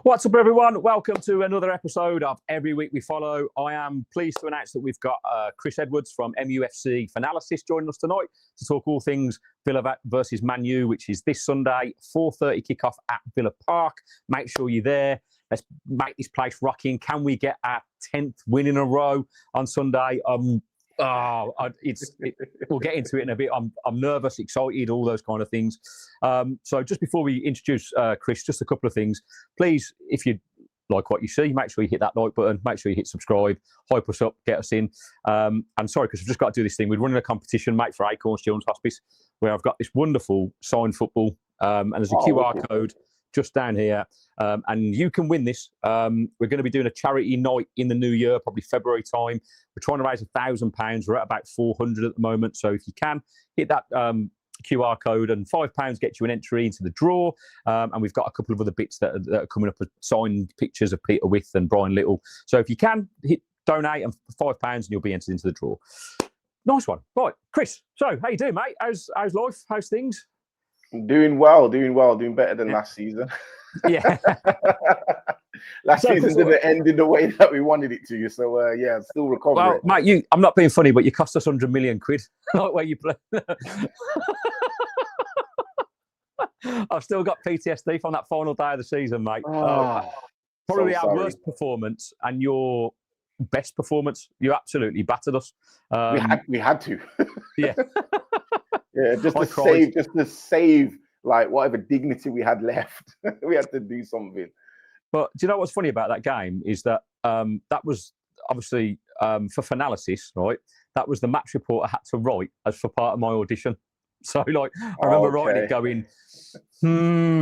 What's up, everyone? Welcome to another episode of Every Week We Follow. I am pleased to announce that we've got Chris Edwards from MUFC Fanalysis joining us tonight to talk all things Villa versus Man U, which is this Sunday, 4:30 kickoff at Villa Park. Make sure you're there. Let's make this place rocking. Can we get our 10th win in a row on Sunday? We'll get into it in a bit. I'm nervous, excited, all those kind of things. So just before we introduce Chris, just a couple of things. Please, if you like what you see, make sure you hit that like button. Make sure you hit subscribe. Hype us up, get us in. I'm sorry, because we've just got to do this thing. We're running a competition, mate, for Acorns Children's Hospice, where I've got this wonderful signed football, and there's a QR code just down here, and you can win this. We're going to be doing a charity night in the new year, probably February time. We're trying to raise £1,000. We're at about 400 at the moment. So if you can, hit that QR code, and £5 gets you an entry into the draw. And we've got a couple of other bits that are coming up, with signed pictures of Peter With and Brian Little. So if you can, hit donate and £5 and you'll be entered into the draw. Nice one. Right, Chris. So how you doing, mate? How's life? How's things? Doing well, doing better than last season. Yeah. Last season didn't end in the way that we wanted it to. So, still recovering. Well, mate, I'm not being funny, but you cost us 100 million quid. Like where you play. I've still got PTSD from that final day of the season, mate. Probably our worst performance and your best performance. You absolutely battered us. We had to. Yeah. Yeah, just to save like whatever dignity we had left. We had to do something. But do you know what's funny about that game is that that was obviously for Fanalysis, right? That was the match report I had to write as for part of my audition. So like I remember writing it going,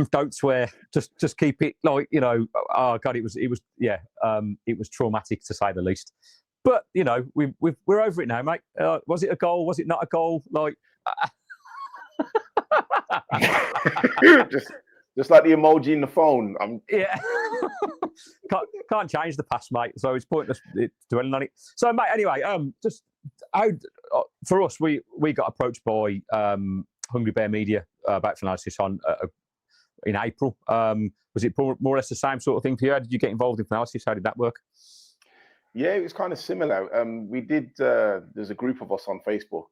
don't swear, just keep it like, you know, oh God, it was traumatic to say the least. But you know, we're over it now, mate. Was it a goal? Was it not a goal? Like just like the emoji in the phone. Yeah. can't change the past, mate. So it's pointless dwelling on it. So, mate, anyway, just how for us, we got approached by Hungry Bear Media about Fanalysis in April. Was it more or less the same sort of thing for you? How did you get involved in Fanalysis? How did that work? Yeah, it was kind of similar. We did. There's a group of us on Facebook,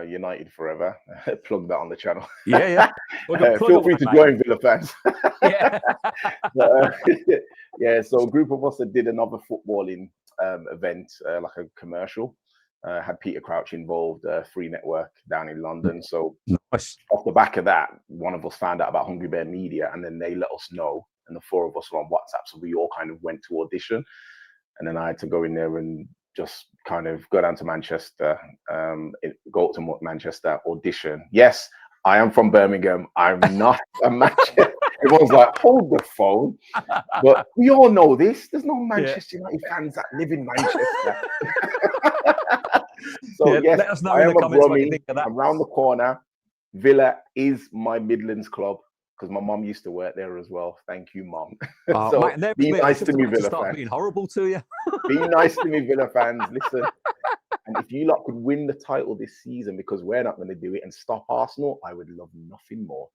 United Forever. Plug that on the channel. Yeah. Feel free to join, Villa fans. Yeah. Yeah. So a group of us that did another footballing event, like a commercial. Had Peter Crouch involved, Free Network down in London. So nice. Off the back of that, one of us found out about Hungry Bear Media, and then they let us know. And the four of us were on WhatsApp, so we all kind of went to audition. And then I had to go in there and just kind of go down to Manchester, go up to Manchester, audition. Yes, I am from Birmingham. I'm not a Manchester. Everyone's like, hold the phone. But we all know this. There's no Manchester United fans that live in Manchester. So yes, let us know I in am the a comments what you Brummie. think of that. I'm round the corner. Villa is my Midlands club, because my mum used to work there as well. Thank you, Mum. So mate, be nice to me, Villa fans. fans. Being horrible to you. Be nice to me, Villa fans. Listen, and if you lot could win the title this season, because we're not going to do it, and stop Arsenal, I would love nothing more.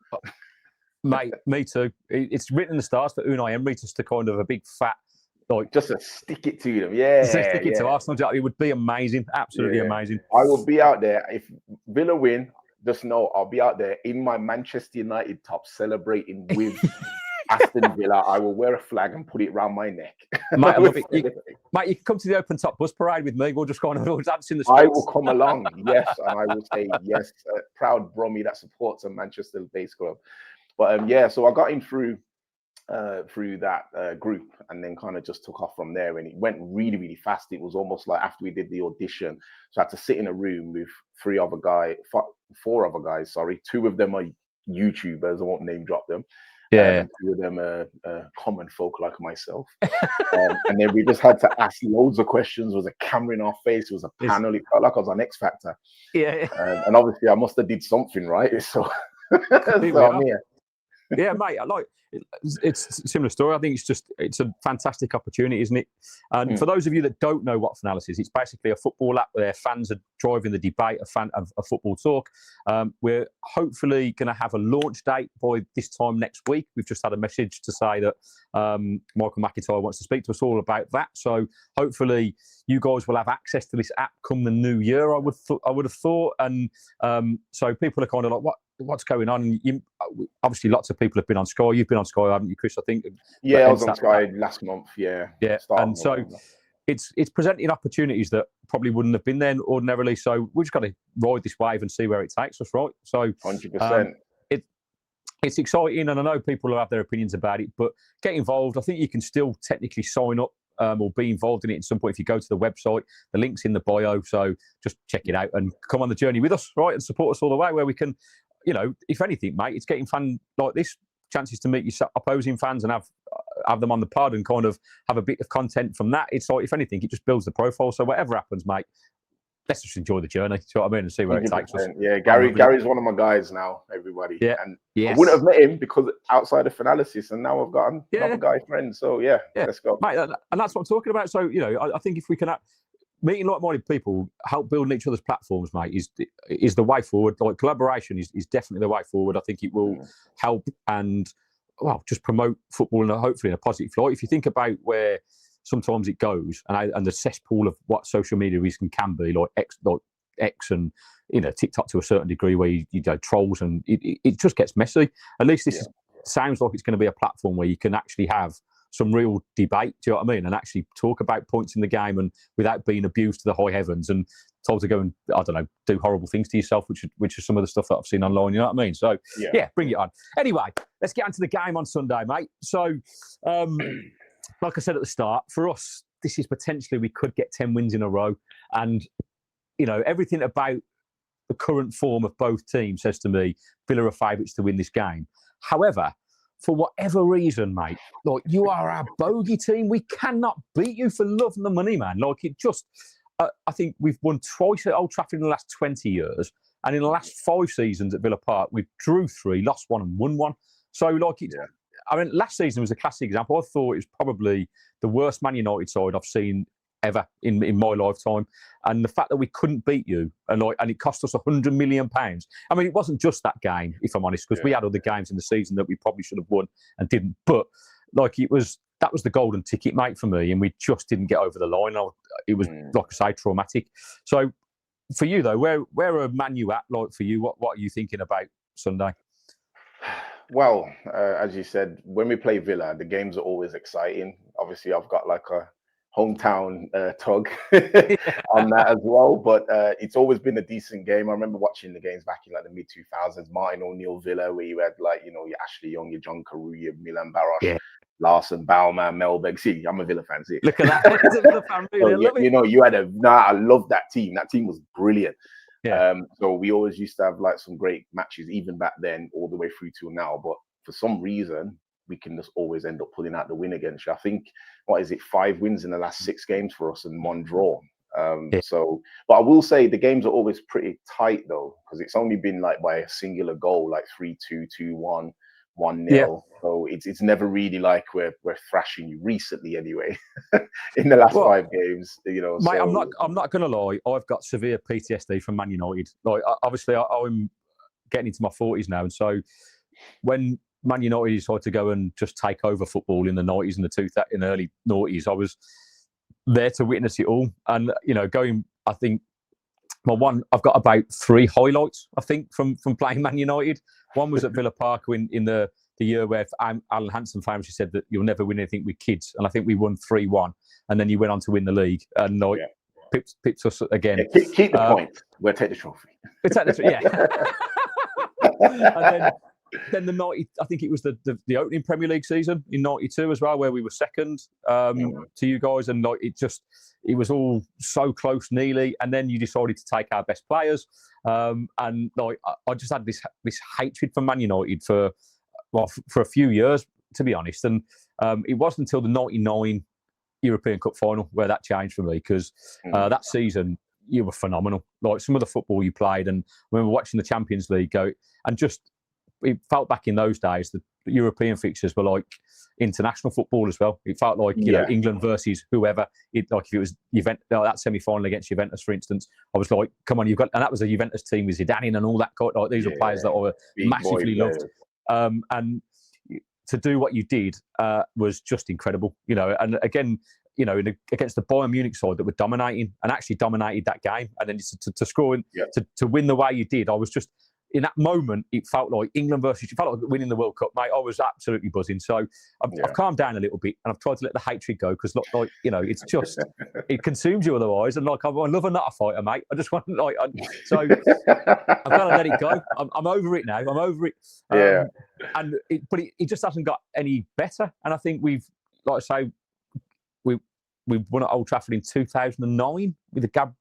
Mate, me too. It's written in the stars for Unai Emery just to kind of a big fat, like just to stick it to them. Yeah, stick it to Arsenal. It would be amazing, absolutely amazing. I will be out there if Villa win. Just know I'll be out there in my Manchester United top celebrating with Aston Villa. I will wear a flag and put it around my neck. Mate, I love it. Mate, you can come to the open top bus parade with me. We'll just go on and dance in the streets. I will come along, yes, and I will say yes. Proud Brummie that supports a Manchester-based club. But so I got in through that group, and then kind of just took off from there, and it went really, really fast. It was almost like after we did the audition, so I had to sit in a room with four other guys, sorry. Two of them are YouTubers, I won't name drop them. Yeah. Two of them are common folk like myself. And then we just had to ask loads of questions. There was a camera in our face, it was a panel, it felt like I was on X Factor. Yeah. And obviously I must have did something right, so I'm here. Yeah, mate. It's a similar story. I think it's a fantastic opportunity, isn't it? And for those of you that don't know what Fanalysis is, it's basically a football app where fans are driving the debate of football talk. We're hopefully going to have a launch date by this time next week. We've just had a message to say that Michael McIntyre wants to speak to us all about that. So hopefully you guys will have access to this app come the new year. I would have thought, and so people are kind of like, what's going on? Obviously, lots of people have been on Sky. You've been on Sky, haven't you, Chris? I think. Yeah, I was on Sky last month. Yeah. And so it's presenting opportunities that probably wouldn't have been there ordinarily. So we've just got to ride this wave and see where it takes us, right? So 100%. It's exciting, and I know people will have their opinions about it, but get involved. I think you can still technically sign up or be involved in it at some point if you go to the website. The link's in the bio, so just check it out and come on the journey with us, right? And support us all the way where we can, if anything, mate, it's getting fun like this, chances to meet your opposing fans and have them on the pod and kind of have a bit of content from that. It's like, if anything, it just builds the profile. So whatever happens, mate, let's just enjoy the journey. See what I mean? And see where it takes us. Yeah, Gary's one of my guys now, everybody. Yeah. And I wouldn't have met him because outside of Fanalysis, and now I've got another guy friend. So yeah, let's go. Mate, and that's what I'm talking about. So, I think if we can meeting like-minded people, help building each other's platforms, mate, is the way forward. Like, collaboration is definitely the way forward. I think it will help and, just promote football hopefully in a positive light. If you think about where sometimes it goes and the cesspool of what social media is and can be, like X and TikTok to a certain degree, where you trolls and it just gets messy. At least this sounds like it's going to be a platform where you can actually have some real debate. Do you know what I mean? And actually talk about points in the game and without being abused to the high heavens and told to go and do horrible things to yourself, which is some of the stuff that I've seen online. You know what I mean? So yeah, bring it on. Anyway, let's get into the game on Sunday, mate. So. Like I said at the start, for us, this is potentially we could get 10 wins in a row. And, everything about the current form of both teams says to me, Villa are favourites to win this game. However, for whatever reason, mate, like, you are our bogey team. We cannot beat you for love and the money, man. Like, it just, I think we've won twice at Old Trafford in the last 20 years. And in the last 5 seasons at Villa Park, we drew 3, lost 1 and won 1. So, like, I mean, last season was a classic example. I thought it was probably the worst Man United side I've seen ever in my lifetime. And the fact that we couldn't beat you and it cost us £100 million. I mean, it wasn't just that game, if I'm honest, because we had other games in the season that we probably should have won and didn't. But that was the golden ticket, mate, for me. And we just didn't get over the line. It was, like I say, traumatic. So for you, though, where are Man U at? Like, for you, what are you thinking about Sunday? Well, as you said, when we play Villa, the games are always exciting. Obviously, I've got like a hometown tug on that as well. But it's always been a decent game. I remember watching the games back in like the mid-2000s, Martin O'Neill Villa, where you had your Ashley Young, your John Carew, your Milan Baros, Larson, Baumann, Melbeck. See, I'm a Villa fan. See. Look at that. It's a Villa fan. So, I love that team. That team was brilliant. Yeah. So we always used to have like some great matches, even back then, all the way through to now. But for some reason, we can just always end up pulling out the win against you. I think, 5 wins in the last 6 games for us and 1 draw. So, but I will say the games are always pretty tight though, because it's only been like by a singular goal, like 3-2, 2-1, 1-0. Yeah. So it's never really like we're thrashing you recently anyway. In the last 5 games, Mate, so, I'm not gonna lie. I've got severe PTSD from Man United. Like, obviously, I'm getting into my 40s now, and so when Man United decided to go and just take over football in the 90s and in the early 90s, I was there to witness it all. And I think I've got about 3 highlights, I think, from playing Man United. One was at Villa Park in the year where Alan Hansen famously said that you'll never win anything with kids. And I think we won 3-1. And then you went on to win the league. And pipped us again. Yeah, keep the point. We'll take the trophy. We'll take the trophy, yeah. And then the 90, I think it was the opening Premier League season in 92 as well, where we were second to you guys. And it was all so close, nearly. And then you decided to take our best players. And I just had this hatred for Man United for a few years, to be honest. And it wasn't until the 99 European Cup final where that changed for me, because that season you were phenomenal. Like, some of the football you played, and I remember watching the Champions League go, and just it felt back in those days that European fixtures were like international football as well. It felt like, you know, England versus whoever. Like if it was that semi-final against Juventus, for instance, I was like, come on, and that was a Juventus team with Zidane and all that. Like, these are players that I massively loved. And to do what you did was just incredible, you know. And again, you know, against the Bayern Munich side that were dominating and actually dominated that game, and then to score to win the way you did, I was just, in that moment, it felt like England versus, it felt like winning the World Cup, mate. I was absolutely buzzing. So I've calmed down a little bit, and I've tried to let the hatred go, because, like, you know, it's just, it consumes you otherwise. And like, I love a nutter fighter, mate. I just want, like, so I've got to let it go. I'm over it now. I'm over it. And it just hasn't got any better. And I think we've, like I say, we won at Old Trafford in 2009 with a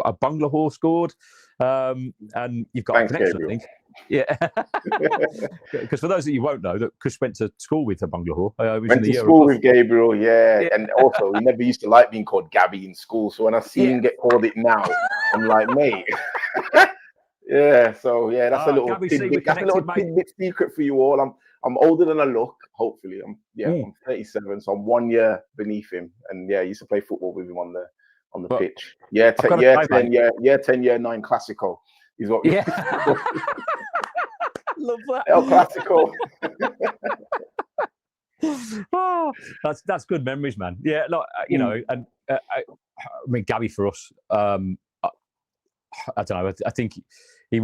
Bangladesh scored, and you've got a connection, I think. Yeah, because for those that you won't know, that Chris went to school with a Bangladesh. Went to school with Gabriel, and also he never used to like being called Gabby in school. So when I see him get called it now, I'm like, mate. So that's a little tidbit. That's a little tidbit secret for you all. I'm older than I look. Hopefully, I'm 37, so I'm 1 year beneath him. And I used to play football with him on the pitch. 10 year 9 Classico is what. Love that. El Clasico. That's good memories, man. Yeah, like, you know, and I mean, Gabby for us. I don't know. I think he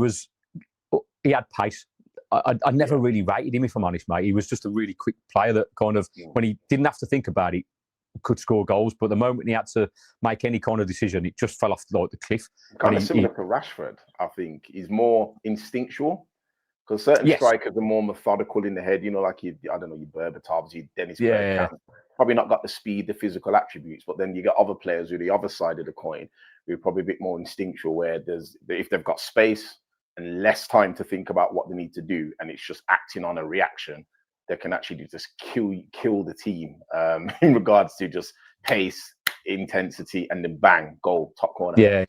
had pace. I never really rated him, if I'm honest, mate. He was just a really quick player that kind of, when he didn't have to think about it, could score goals. But the moment he had to make any kind of decision, it just fell off like the cliff. Kind of similar to Rashford, I think. He's more instinctual. Because certain strikers are more methodical in the head, you know, like your Berbatovs, your Dennis Bergkamp. Probably not got the speed, the physical attributes, but then you get other players who are the other side of the coin, who are probably a bit more instinctual, where if they've got space and less time to think about what they need to do, and it's just acting on a reaction, they can actually just kill the team in regards to just pace, intensity, and then bang, goal, top corner. Yeah.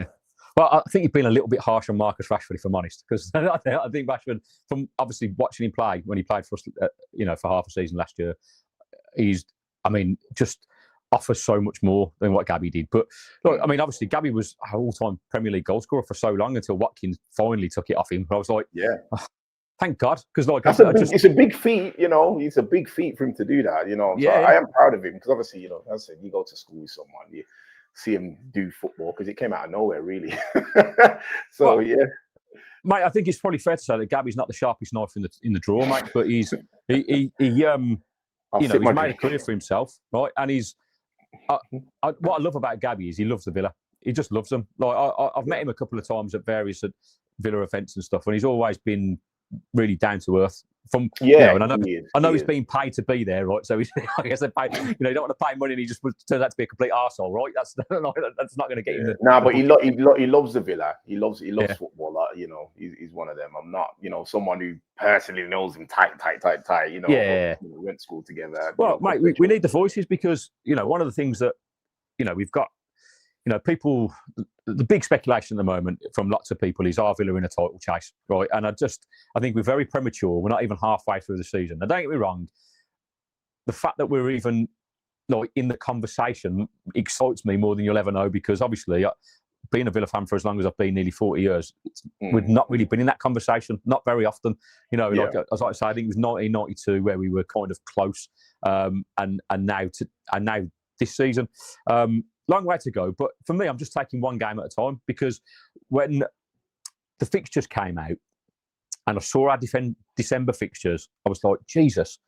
Well, I think you've been a little bit harsh on Marcus Rashford, if I'm honest, because I think Rashford, from obviously watching him play when he played for us, you know, for half a season last year, just offers so much more than what Gabby did. But look, I mean, obviously Gabby was an all-time Premier League goal scorer for so long until Watkins finally took it off him. I was like, thank God, because like it's a big feat, you know. It's a big feat for him to do that, you know. So I am proud of him, because obviously, you know, as I said, you go to school with someone, you see him do football, because it came out of nowhere, really. Mate, I think it's probably fair to say that Gabby's not the sharpest knife in the drawer, mate. But he's made a career for himself, right? And what I love about Gabby is he loves the Villa. He just loves them. Like I've met him a couple of times at various Villa events and stuff, and he's always been really down to earth. And I know he's being paid to be there, right? So I guess they pay. You know, you don't want to pay money, and he just turns out to be a complete arsehole, right? That's not going to get him. But he loves the Villa. He loves football. Like, you know, he's one of them. I'm not, you know, someone who personally knows him tight. You know, we went to school together. Well, mate, we need the voices, because, you know, one of the things that, you know, we've got, you know, people, the big speculation at the moment from lots of people is, are Villa in a title chase, right? And I think we're very premature. We're not even halfway through the season. Now, don't get me wrong. The fact that we're even like in the conversation excites me more than you'll ever know, because obviously, being a Villa fan for as long as I've been, nearly 40 years, we've not really been in that conversation, not very often. You know, like as I say, I think it was 1992 where we were kind of close, and now this season. Long way to go, but for me, I'm just taking one game at a time, because when the fixtures came out and I saw our December fixtures, I was like, Jesus,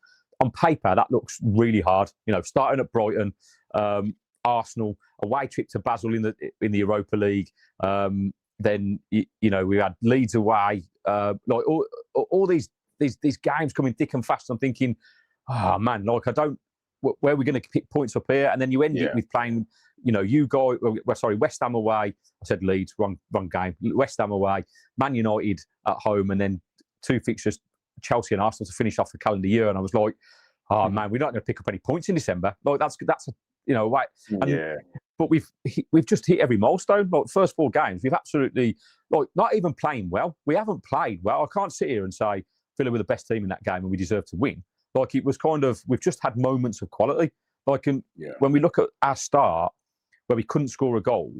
on paper, that looks really hard. You know, starting at Brighton, Arsenal, away trip to Basel in the Europa League. Then, you know, we had Leeds away, like all these games coming thick and fast. I'm thinking, oh man, like where are we going to pick points up here? And then you end it with playing, you know, West Ham away. I said Leeds, wrong game. West Ham away, Man United at home, and then 2 fixtures, Chelsea and Arsenal, to finish off the calendar year. And I was like, oh man, we're not going to pick up any points in December. Like that's you know, right. But we've just hit every milestone. Like first 4 games, we've absolutely, like, not even playing well. We haven't played well. I can't sit here and say Villa were the best team in that game and we deserve to win. Like it was kind of, we've just had moments of quality. Like when we look at our start, where we couldn't score a goal,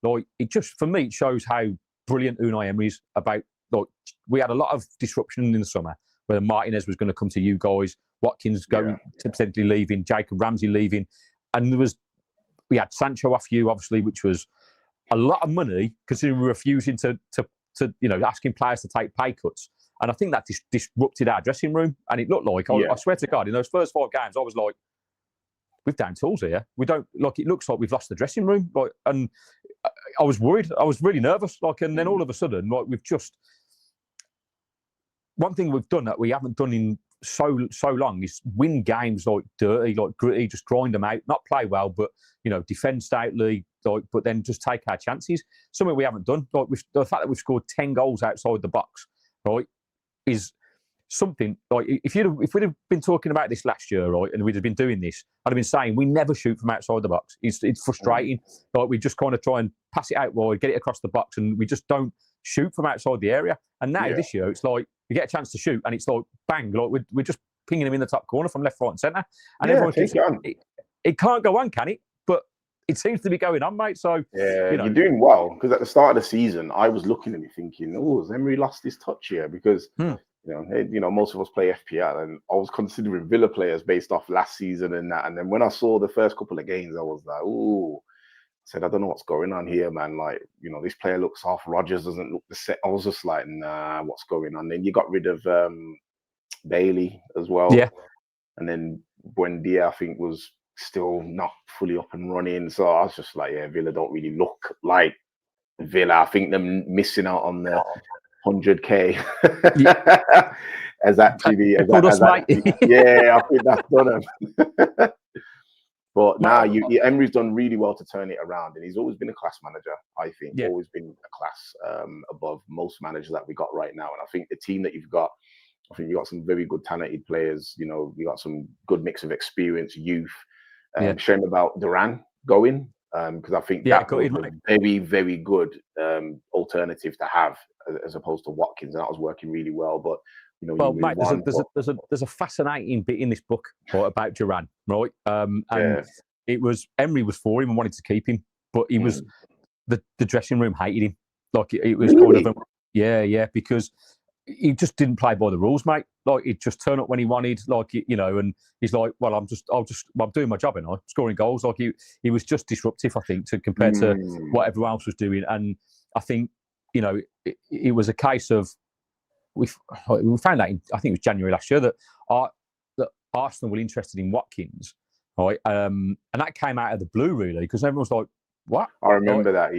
like it just, for me, it shows how brilliant Unai Emery is about, like, we had a lot of disruption in the summer, where Martinez was going to come to you guys, Watkins going to potentially leaving, Jacob Ramsey leaving. And we had Sancho off you, obviously, which was a lot of money, considering we were refusing to asking players to take pay cuts. And I think that disrupted our dressing room. And it looked like, I swear to God, in those first 5 games, I was like, we've down tools here. We don't, like, it looks like we've lost the dressing room. Like, and I was worried. I was really nervous. Like, and then all of a sudden, like, we've just, one thing we've done that we haven't done in so long is win games like dirty, like gritty, just grind them out, not play well, but defend stoutly, like, but then just take our chances. Something we haven't done. Like the fact that we've scored 10 goals outside the box, right, is something. Like if we'd have been talking about this last year, right, and we'd have been doing this, I'd have been saying we never shoot from outside the box. It's frustrating. Like we just kind of try and pass it out wide, get it across the box, and we just don't shoot from outside the area. And now this year, it's like we get a chance to shoot, and it's like bang, like we're just pinging them in the top corner from left, right, and centre. And everyone keeps it can't go on, can it? But it seems to be going on, mate. So you're doing well, because at the start of the season, I was looking at it thinking, "Oh, has Emery lost his touch here?" Because most of us play FPL, and I was considering Villa players based off last season and that. And then when I saw the first couple of games, I was like, "Oh." Said, I don't know what's going on here, man. Like, this player looks off. Rodgers doesn't look the same. I was just like, nah, what's going on? Then you got rid of Bailey as well. Yeah. And then Buendia, I think, was still not fully up and running. So I was just like, Villa don't really look like Villa. I think they're missing out on the 100K. as actually, I think that's done them. But now Emery's done really well to turn it around, and he's always been a class manager. I think always been a class above most managers that we got right now. And I think the team that you've got, I think you got some very good talented players. You got some good mix of experience, youth. Shame about Duran going, because I think that was a very, very good alternative to have as opposed to Watkins, and that was working really well. But well, mate, there's a fascinating bit in this book about Duran, right? It was Emery was for him and wanted to keep him, but he was the dressing room hated him. Like it was kind of because he just didn't play by the rules, mate. Like he'd just turn up when he wanted, like and he's like, well, I'm doing my job, and I'm scoring goals. Like he was just disruptive, I think, compared to what everyone else was doing. And I think it was a case of. We found out, I think it was January last year, that Arsenal were interested in Watkins, right? And that came out of the blue, really, because everyone was like, what? I remember that,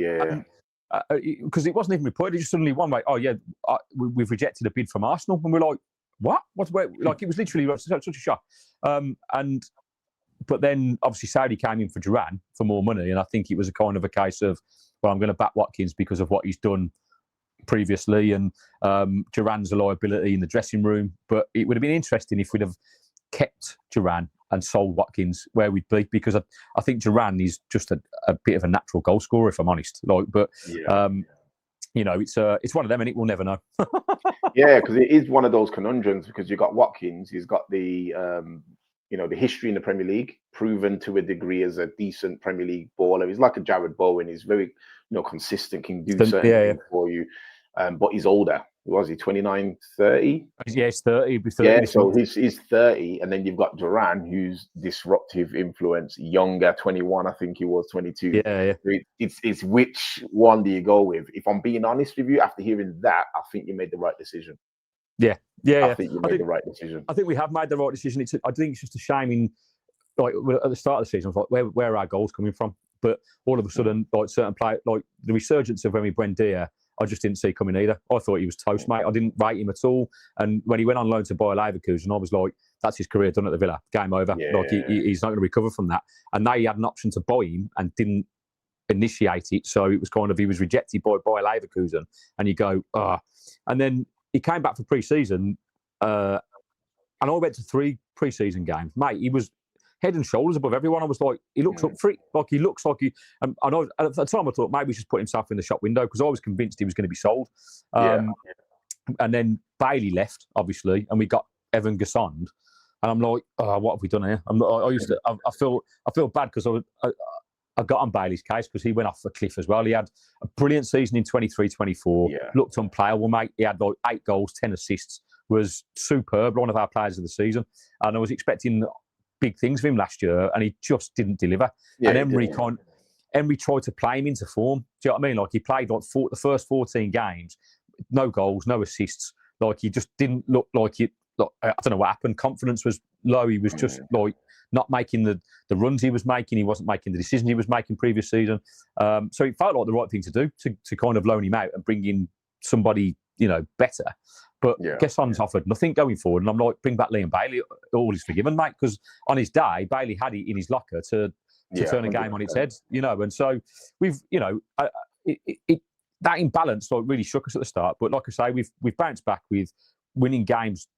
because it wasn't even reported. It just suddenly one way, we've rejected a bid from Arsenal. And we're like, what? Like, it was literally such a shock. But then, obviously, Saudi came in for Duran for more money. And I think it was a kind of a case of, well, I'm going to back Watkins because of what he's done previously, and Duran's a liability in the dressing room. But it would have been interesting if we'd have kept Duran and sold Watkins, where we'd be, because I think Duran is just a bit of a natural goal scorer, if I'm honest. It's one of them, and it will never know. Because it is one of those conundrums, because you've got Watkins, he's got the the history in the Premier League, proven to a degree as a decent Premier League baller. He's like a Jared Bowen. He's very consistent, can do certain things for you. But he's older. Was he 29, 30? Yeah, he's 30. He'll be 30 so he's 30. And then you've got Duran, who's disruptive influence, younger, 21, I think he was, 22. Yeah. It's which one do you go with? If I'm being honest with you, after hearing that, I think you made the right decision. Yeah. I think you made the right decision. I think we have made the right decision. I think it's just a shame at the start of the season, I was like, where are our goals coming from? But all of a sudden, like certain players, like the resurgence of Remy Buendia, I just didn't see coming either. I thought he was toast, mate. I didn't rate him at all. And when he went on loan to Bayer Leverkusen, I was like, that's his career done at the Villa. Game over. He's not going to recover from that. And now he had an option to buy him and didn't initiate it. So it was kind of, he was rejected by Bayer Leverkusen. And you go, And then he came back for pre-season. And I went to 3 pre-season games. Mate, he was head and shoulders above everyone. I was like, he looks up for it. Like, he looks like he... And I know, at the time, I thought maybe he's just put himself in the shop window, because I was convinced he was going to be sold. And then Bailey left, obviously, and we got Evan Gassond. And I'm like, oh, what have we done here? I feel bad because I got on Bailey's case because he went off the cliff as well. He had a brilliant season in 23-24, looked unplayable, mate. He had like 8 goals, 10 assists, was superb, one of our players of the season. And I was expecting big things of him last year, and he just didn't deliver. And Emery tried to play him into form. Do you know what I mean? Like, he played like the first 14 games, no goals, no assists. Like, he just didn't look like it. Like, I don't know what happened. Confidence was low. He was just like not making the runs he was making. He wasn't making the decisions he was making previous season. So it felt like the right thing to do to kind of loan him out and bring in somebody, better. But Gesson's offered nothing going forward. And I'm like, bring back Liam Bailey. All is forgiven, mate. Because on his day, Bailey had it in his locker to turn a game on its head, And so we've, that imbalance like really shook us at the start. But like I say, we've bounced back with winning games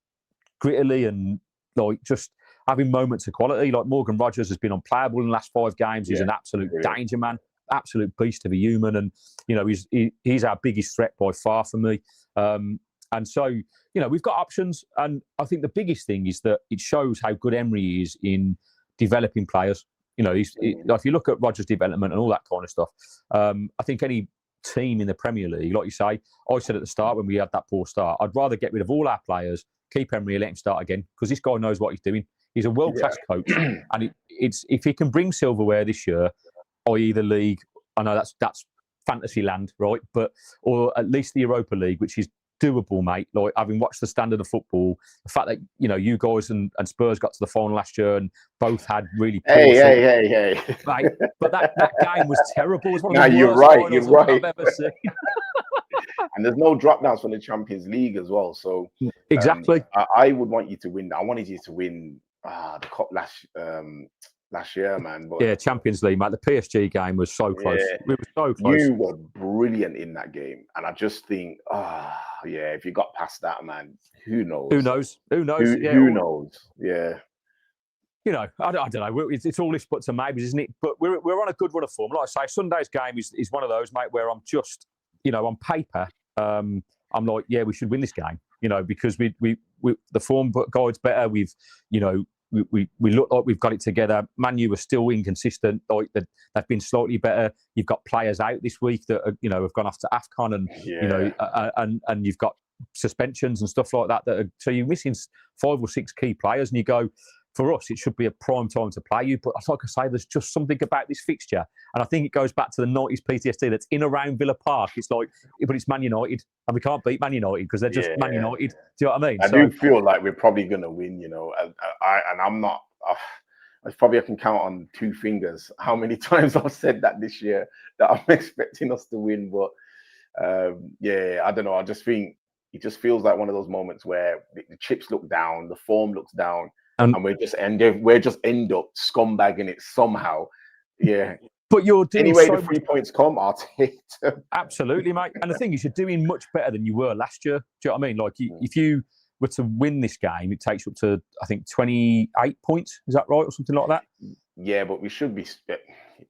grittily and like just having moments of quality. Like Morgan Rogers has been unplayable in the last 5 games. He's an absolute danger man, absolute beast of a human, and he's our biggest threat by far for me. And so we've got options, and I think the biggest thing is that it shows how good Emery is in developing players. If you look at Rogers' development and all that kind of stuff, I think any team in the Premier League, like you say, I said at the start when we had that poor start, I'd rather get rid of all our players, keep Emery and let him start again, because this guy knows what he's doing. He's a world-class coach, and it's if he can bring silverware this year, i.e. the league, I know that's fantasy land, right? Or at least the Europa League, which is doable, mate. Like, having watched the standard of football, the fact that you guys and Spurs got to the final last year and both had really poor hey. Mate, but that game was terrible. It was one of the worst finals I've ever seen. And there's no drop downs from the Champions League as well. So exactly, I would want you to win. I wanted you to win the cup last year, man. But Champions League, mate. The PSG game was so close. We were so close. You were brilliant in that game, and I just think, if you got past that, man, who knows? Who knows? Who knows? Yeah. I don't know. It's all this but to maybes, isn't it? But we're on a good run of form. Like I say, Sunday's game is one of those, mate, where I'm just, on paper, I'm like, we should win this game. Because we the form guide's better. We've, we look like we've got it together. Man U are still inconsistent. Like they've been slightly better. You've got players out this week that are, have gone off to AFCON, and and you've got suspensions and stuff like that. So you're missing 5 or 6 key players, and you go, for us, it should be a prime time to play you. But like I say, there's just something about this fixture. And I think it goes back to the 90s PTSD that's in around Villa Park. It's like, but it's Man United. And we can't beat Man United because they're just Man United. Do you know what I mean? I do feel like we're probably going to win, and I'm not... I can count on 2 fingers how many times I've said that this year, that I'm expecting us to win. But I don't know. I just think it just feels like one of those moments where the chips look down, the form looks down, and we just end up scumbagging it somehow. Yeah. But you're doing anyway, the 3 points come, I'll take them. Absolutely, mate. And the thing is, you're doing much better than you were last year. Do you know what I mean? Like, if you were to win this game, it takes you up to, I think, 28 points. Is that right? Or something like that? Yeah, but we should be...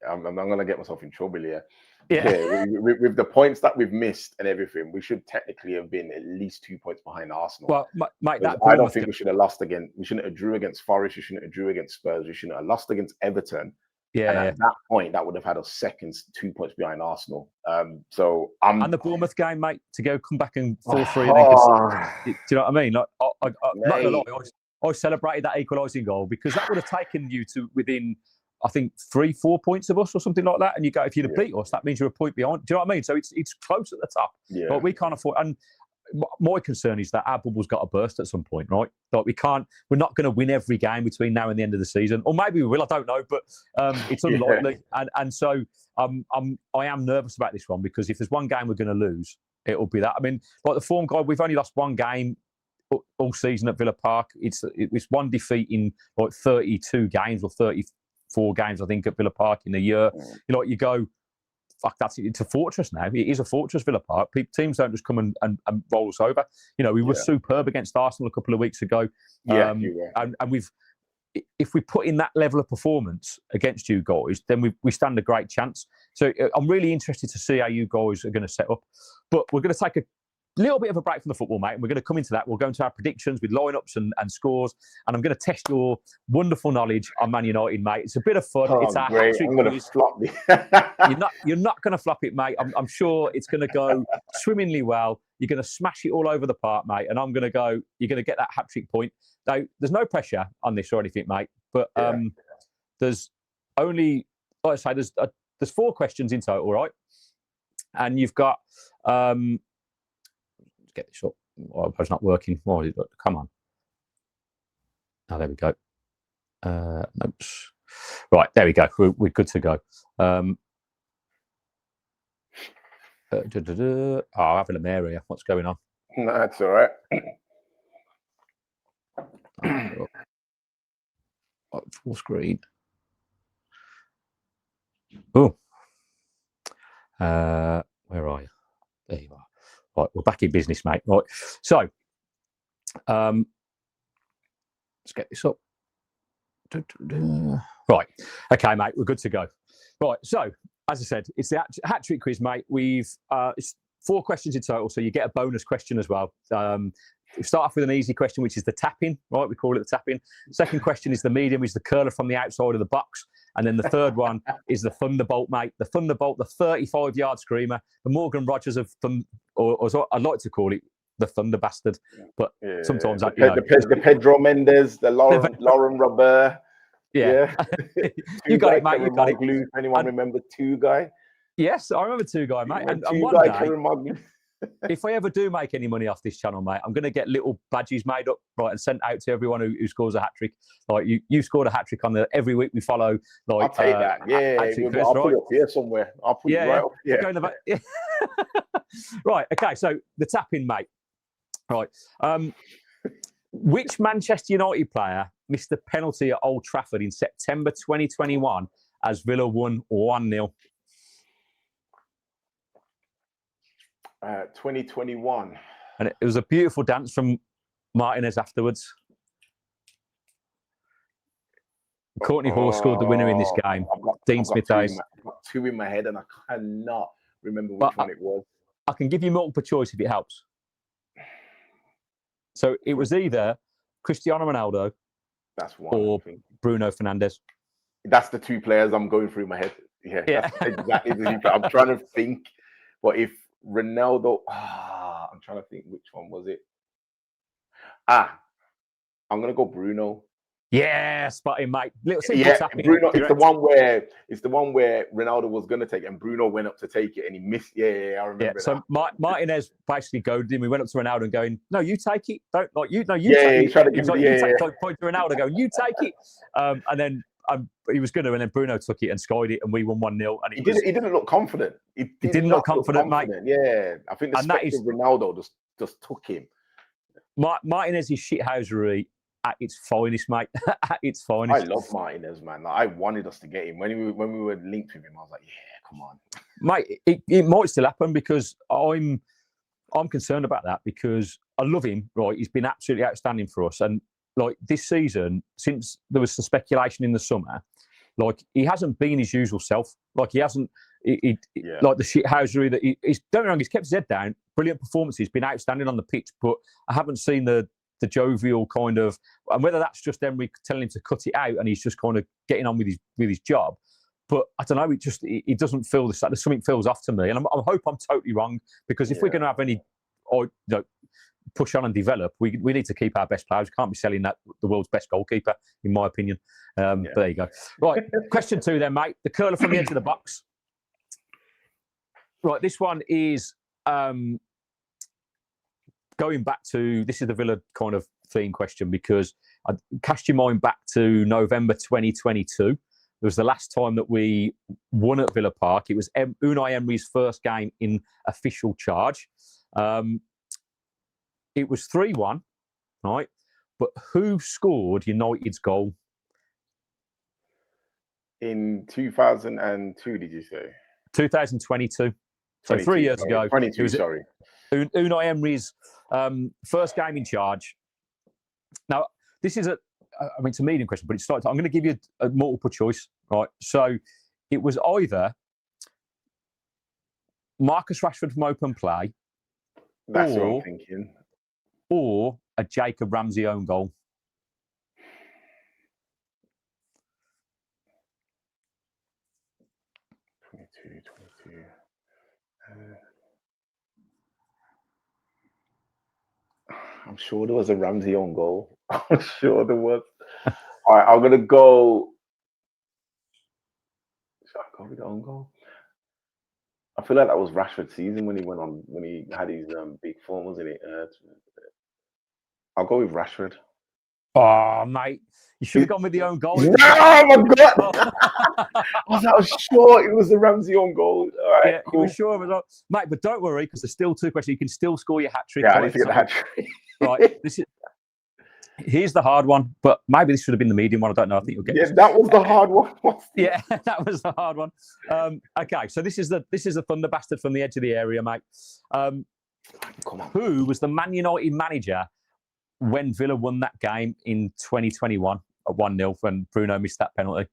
I'm going to get myself in trouble here. Yeah, with the points that we've missed and everything, we should technically have been at least 2 points behind Arsenal. Well, mate, I don't think we should have lost again. We shouldn't have drew against Forest. We shouldn't have drew against Spurs. We shouldn't have lost against Everton. Yeah. And at that point, that would have had us seconds, 2 points behind Arsenal. So I'm... And the Bournemouth game, mate, to come back and 4-3. Do you know what I mean? Like, not gonna lie, I celebrated that equalising goal because that would have taken you to within, I think, 3-4 points of us or something like that. And you go, if you'd have beat us, that means you're a point behind. Do you know what I mean? So it's close at the top. Yeah. But we can't afford... And my concern is that our bubble's got to burst at some point, right? Like we're not going to win every game between now and the end of the season, or maybe we will. I don't know, but it's unlikely. And so I am nervous about this one because if there's one game we're going to lose, it'll be that. I mean, like the form guide, we've only lost one game all season at Villa Park. It's one defeat in like 32 games or 34 games, I think, at Villa Park in a year. You go, fuck, it's a fortress now. It is a fortress, Villa Park. Teams don't just come and roll us over. We were superb against Arsenal a couple of weeks ago. And if we put in that level of performance against you guys, then we stand a great chance. So I'm really interested to see how you guys are going to set up. But we're going to take a little bit of a break from the football, mate, and we're going to come into that. We'll go into our predictions with lineups and scores, and I'm going to test your wonderful knowledge on Man United, mate. It's a bit of fun. Oh, it's our great. Hattrick I'm going to Quiz. flop me. You're not going to flop it, mate. I'm sure it's going to go swimmingly well. You're going to smash it all over the park, mate, and I'm going to go. You're going to get that hat-trick point. Now, there's no pressure on this or anything, mate, but there's only, like I say, there's 4 questions in total, right? And you've got, let's get this up. Oh, it's not working. Oh, come on. Oh, there we go. Notes. Right, there we go. We're good to go. Oh, I'm having a mare here. What's going on? No, that's all right. Full screen. Oh. Where are you? There you are. Right, we're back in business, mate. Right. So, let's get this up. Right. Okay, mate, we're good to go. Right. So, as I said, it's the hat-trick quiz, mate. It's 4 questions in total, so you get a bonus question as well. We start off with an easy question, which is the tap-in, right? We call it the tap-in. Second question is the medium, which is the curler from the outside of the box. And then the third one is the Thunderbolt, mate. The Thunderbolt, the 35-yard screamer, the Morgan Rogers of, or as I'd like to call it, the Thunder Bastard. But sometimes the Pedro Mendes, the Lauren Robert. Yeah. You got it, mate. You got it. If anyone remember 2 guy? Yes, I remember 2 guy, mate. And one day, if I ever do make any money off this channel, mate, I'm going to get little badges made up, right, and sent out to everyone who scores a hat trick. Like you scored a hat trick on every week we follow. Like, I'll take that. Yeah, I'll put it up here somewhere. I'll put it right up here. Right. Okay. So the tap-in, mate. Right. Which Manchester United player missed a penalty at Old Trafford in September 2021 as Villa won 1-0? 2021. And it was a beautiful dance from Martinez afterwards. Courtney Hall scored the winner in this game. Dean Smith days. I've got 2 in my head and I cannot remember which one it was. I can give you multiple choice if it helps. So it was either Cristiano Ronaldo or Bruno Fernandes. That's the 2 players I'm going through my head. Yeah. That's exactly the 2. I'm trying to think. But if Ronaldo, I'm trying to think which one was it. I'm gonna go Bruno. Yeah, spotting, mate. Bruno. It's the one where Ronaldo was gonna take it, and Bruno went up to take it, and he missed. Yeah, I remember. Yeah, so Martinez basically goaded him. We went up to Ronaldo and going, "No, you take it. Don't like you. No, you take it." He's trying to give it. Point to Ronaldo, going, "You take it," and then. He was going to, and then Bruno took it and skied it, and we won 1-0. And he didn't look confident. He didn't look confident, mate. Yeah, I think the spectre of Ronaldo just took him. Martinez's shithousery at its finest, mate. At its finest. I love Martinez, man. Like, I wanted us to get him when we were linked with him. I was like, yeah, come on, mate. It might still happen because I'm concerned about that because I love him. Right, he's been absolutely outstanding for us, and. Like this season, since there was some speculation in the summer, like he hasn't been his usual self. Like he hasn't, like the shithousery that he's. Don't get me wrong, he's kept his head down. Brilliant performances, been outstanding on the pitch, but I haven't seen the jovial kind of. And whether that's just Emery telling him to cut it out and he's just kind of getting on with his job. But I don't know. It doesn't feel the same. Something feels off to me, and I hope I'm totally wrong because if we're going to have any, push on and develop, we need to keep our best players. We can't be selling the world's best goalkeeper, in my opinion. But there you go. Right, question 2 then, mate. The curler from the edge of the box. Right, this one is going back to, this is the Villa kind of theme question because I cast your mind back to November 2022. It was the last time that we won at Villa Park. It was Unai Emery's first game in official charge. It was 3-1, right? But who scored United's goal? In 2002, did you say? 2022. So 3 years ago. 22, sorry. Unai Emery's first game in charge. Now, this is it's a medium question, but I'm going to give you a multiple choice, right? So it was either Marcus Rashford from open play That's what I'm thinking. Or a Jacob Ramsey own goal. I'm sure there was a Ramsey own goal. I'm sure there was. All right, I'm gonna go. Should I go with the own goal? I feel like that was Rashford's season when he had his big form, wasn't it? I'll go with Rashford. Oh, mate, you should have gone with the own goal. No, my God! I was sure it was the Ramsey own goal. All right, yeah, cool. you were sure it was not, mate. But don't worry, because there's still 2 questions. You can still score your hat trick. Yeah, I need to get the hat trick. Right, here's the hard one, but maybe this should have been the medium one. I don't know. I think you'll get. Yeah, that was the hard one. Yeah, that was the hard one. Okay, so this is a thunder bastard from the edge of the area, mate. Come on. Who was the Man United manager when Villa won that game in 2021 at 1-0 when Bruno missed that penalty?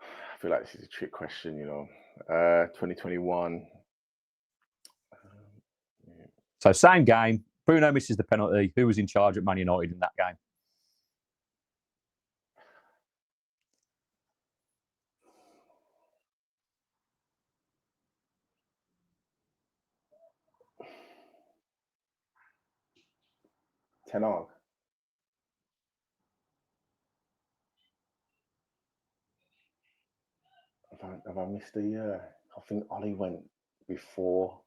I feel like this is a trick question, 2021. So same game, Bruno misses the penalty. Who was in charge at Man United in that game? Ten Hag. Have I missed a year? I think Ollie went before.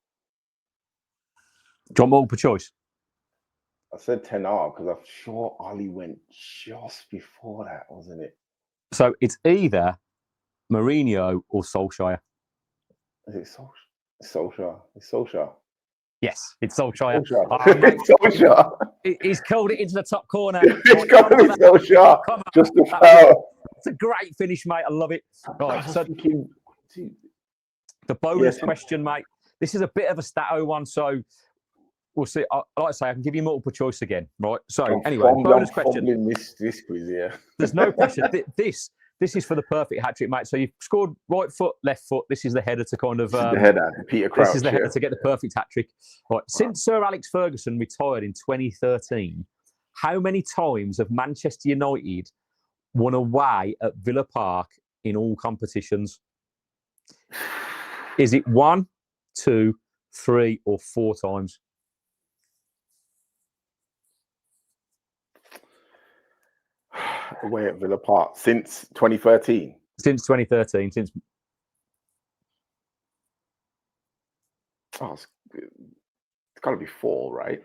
Do you want multiple choice? I said Ten Hag because I'm sure Ollie went just before that, wasn't it? So it's either Mourinho or Solskjaer. Is it Solskjaer? It's Solskjaer. Yes, it's Solskjaer. It's Solskjaer. He's curled it into the top corner. It's got to be Solskjaer. Just a foul. It's a great finish, mate. I love it. Right, so the bonus question, mate. This is a bit of a stato one, so we'll see. Like I say, I can give you multiple choice again, right? So anyway, bonus question. This quiz, yeah. There's no pressure. This is for the perfect hat trick, mate. So you've scored right foot, left foot. This is the header to kind of the header, Peter Crouch. This is the header to get the perfect hat trick. Right. Since Sir Alex Ferguson retired in 2013, how many times have Manchester United won away at Villa Park in all competitions? Is it 1, 2, 3, or 4 times? Away at Villa Park since 2013. Since 2013, since. Oh, it's got to be 4, right?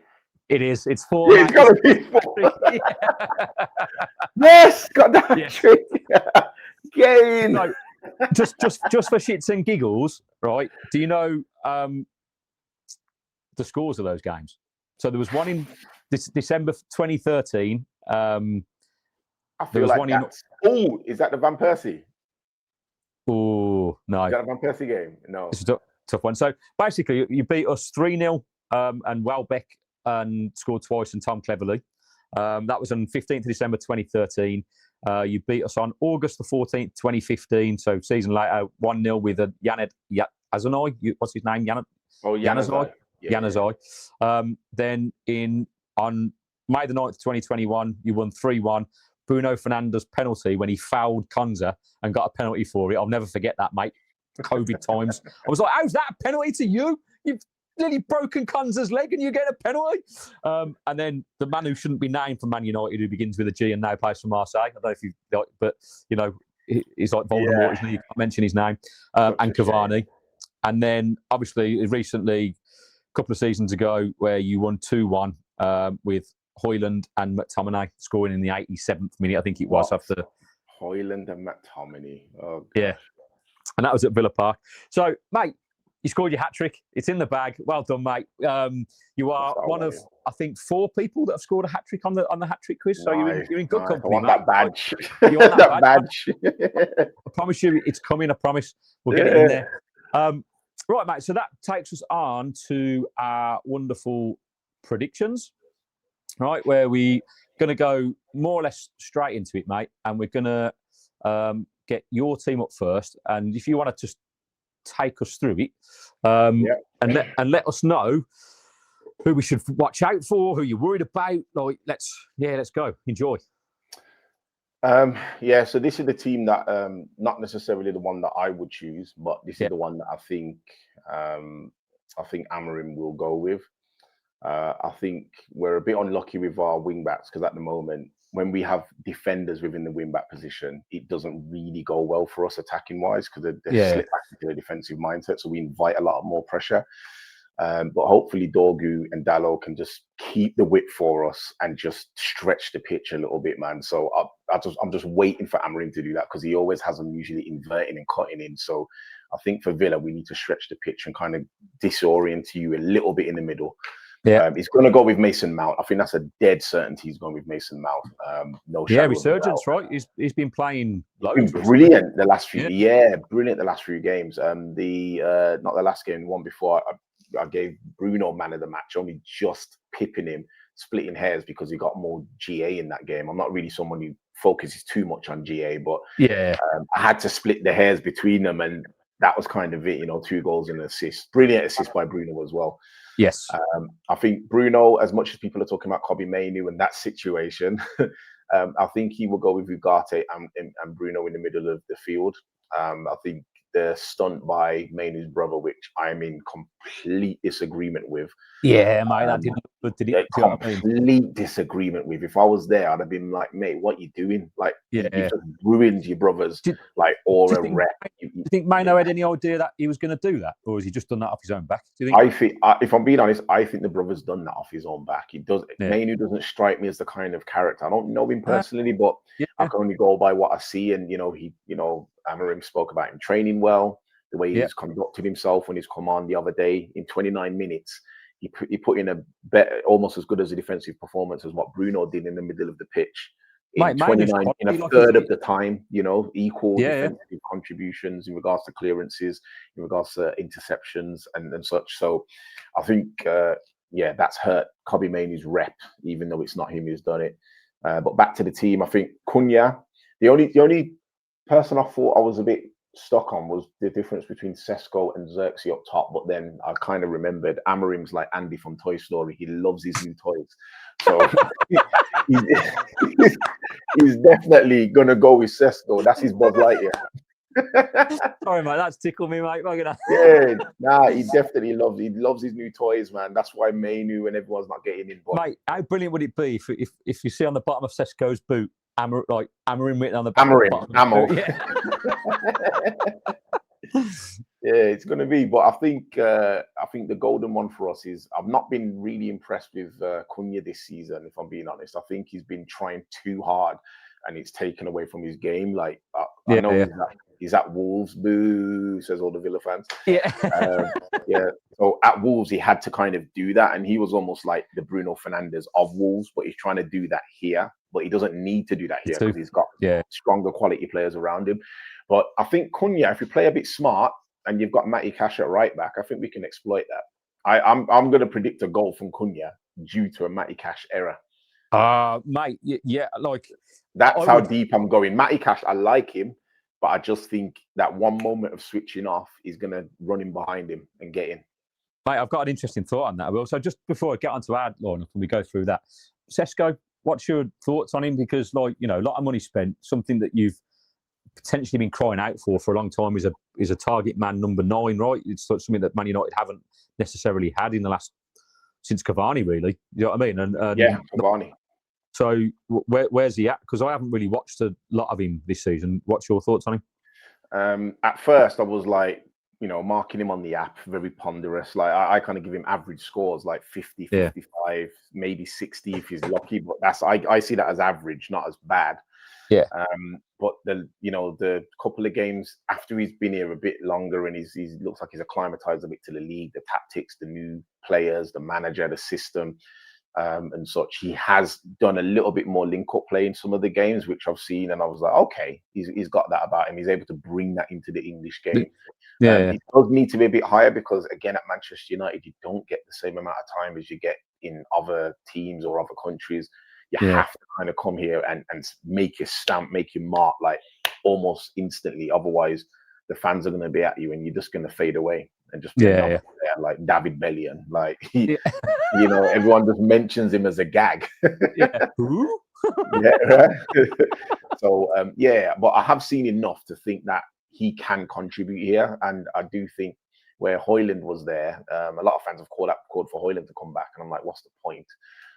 It is. It's 4. Yeah, it's got to be 4. Yes, got that trick. Game. So, just for shits and giggles, right? Do you know the scores of those games? So there was one in December 2013. I feel like that's... Oh, is that the Van Persie? Oh, no. Is that the Van Persie game? No. It's a tough one. So basically, you beat us 3-0 and Welbeck and scored twice and Tom Cleverley. That was on 15th of December 2013. You beat us on August the 14th, 2015. So season later, 1-0 with a Yaned Azanai. What's his name? Januzaj. Januzaj. Then on May the 9th, 2021, you won 3-1. Bruno Fernandes penalty when he fouled Cunha and got a penalty for it. I'll never forget that, mate. COVID times. I was like, how's that a penalty to you? You've nearly broken Cunha's leg and you get a penalty. And then the man who shouldn't be named for Man United, who begins with a G and now plays for Marseille. I don't know if you, but he's like Voldemort, isn't he? You can't mention his name. And Cavani. And then obviously recently, a couple of seasons ago, where you won 2-1 with Højlund and McTominay scoring in the 87th minute, I think it was. After Højlund and McTominay. Oh, yeah. And that was at Villa Park. So, mate, you scored your hat trick. It's in the bag. Well done, mate. You are one of, I think, 4 people that have scored a hat trick on the hat trick quiz. So you're in good company. I want that badge. You want that badge. I promise you, it's coming. I promise. We'll get it in there. Right, mate. So that takes us on to our wonderful predictions. Right, where we're going to go more or less straight into it, mate. And we're going to get your team up first. And if you want to just take us through it, Yeah. and let us know who we should watch out for, who you're worried about. Like, let's go. Enjoy. Yeah, so this is the team that not necessarily the one that I would choose, but this is the one that I think Amorim will go with. I think we're a bit unlucky with our wing backs because at the moment, when we have defenders within the wing back position, it doesn't really go well for us attacking wise because they slip back into a defensive mindset. So we invite a lot more pressure. But hopefully Dorgu and Dalot can just keep the width for us and just stretch the pitch a little bit, man. So I'm just waiting for Amorim to do that because he always has them usually inverting and cutting in. So I think for Villa, we need to stretch the pitch and kind of disorient you a little bit in the middle. Yeah, he's going to go with Mason Mount. I think that's a dead certainty. He's going with Mason Mount. No shadow of resurgence, doubt. right? He's been playing loads. Brilliant the last few. Brilliant the last few games. Not the last game, the one before. I gave Bruno man of the match, only just pipping him, splitting hairs because he got more GA in that game. I'm not really someone who focuses too much on GA, but I had to split the hairs between them, and that was kind of it. 2 goals and an assist. Brilliant assist by Bruno as well. Yes. I think Bruno, as much as people are talking about Kobbie Mainoo and that situation, I think he will go with Ugarte and Bruno in the middle of the field. I think the stunt by Mainoo's brother, which I'm in complete disagreement with. Yeah, mate, that didn't look good, did it? Complete disagreement with. If I was there, I'd have been like, mate, what are you doing? Like, you just ruined your brother's aura rep. Do you think Mainoo had any idea that he was going to do that, or has he just done that off his own back? Do you think? I think, if I'm being honest, I think the brother's done that off his own back. He does. Mainoo doesn't strike me as the kind of character. I don't know him personally, but I can only go by what I see. And Amorim spoke about him training well, the way he's conducted himself when he's come on the other day in 29 minutes. He put in a better, almost as good as a defensive performance as what Bruno did in the middle of the pitch. In 29, in a third of the time, equal defensive contributions in regards to clearances, in regards to interceptions and such. So I think, that's hurt Kobbie Mainoo's rep, even though it's not him who's done it. But back to the team, I think Cunha, the only person I thought I was a bit stuck on was the difference between Sesko and Xerxes up top, but then I kind of remembered Amorim's like Andy from Toy Story. He loves his new toys, so he's definitely gonna go with Sesko. That's his Buzz Lightyear. Sorry, mate, that's tickled me, mate. He definitely loves his new toys, man. That's why Mainoo and everyone's not getting in. But mate, how brilliant would it be if you see on the bottom of Sesko's boot Amorim written on the back? It's going to be. But I think the golden one for us is I've not been really impressed with Cunha this season. If I'm being honest, I think he's been trying too hard, and it's taken away from his game. Like I know he's at Wolves. Boo, says all the Villa fans. So at Wolves, he had to kind of do that, and he was almost like the Bruno Fernandes of Wolves. But he's trying to do that here. But he doesn't need to do that here because he's got stronger quality players around him. But I think Cunha, if you play a bit smart and you've got Matty Cash at right back, I think we can exploit that. I'm going to predict a goal from Cunha due to a Matty Cash error. Mate, that's how deep I'm going. Matty Cash, I like him, but I just think that one moment of switching off is going to run him behind him and get in. Mate, I've got an interesting thought on that. So just before I get onto our lineup and we go through that, Sesko, what's your thoughts on him? Because, a lot of money spent, something that you've potentially been crying out for a long time is a target man number 9, right? It's something that Man United haven't necessarily had in the last since Cavani, really. You know what I mean? And Cavani. So where's he at? Because I haven't really watched a lot of him this season. What's your thoughts on him? At first, I was like, marking him on the app, very ponderous. Like I kind of give him average scores, like 50, 55, maybe 60 if he's lucky. But I see that as average, not as bad. Yeah. But the couple of games after he's been here a bit longer and he looks like he's acclimatized a bit to the league, the tactics, the new players, the manager, the system, and such. He has done a little bit more link-up play in some of the games, which I've seen, and I was like, okay, he's got that about him. He's able to bring that into the English game. It does need to be a bit higher because, again, at Manchester United, you don't get the same amount of time as you get in other teams or other countries. You have to kind of come here and make your stamp, make your mark, like almost instantly. Otherwise, the fans are going to be at you and you're just going to fade away and just be another player like David Bellion. Like, everyone just mentions him as a gag. Who? Right? So, but I have seen enough to think that he can contribute here. And I do think where Højlund was there, a lot of fans have called for Højlund to come back. And I'm like, what's the point?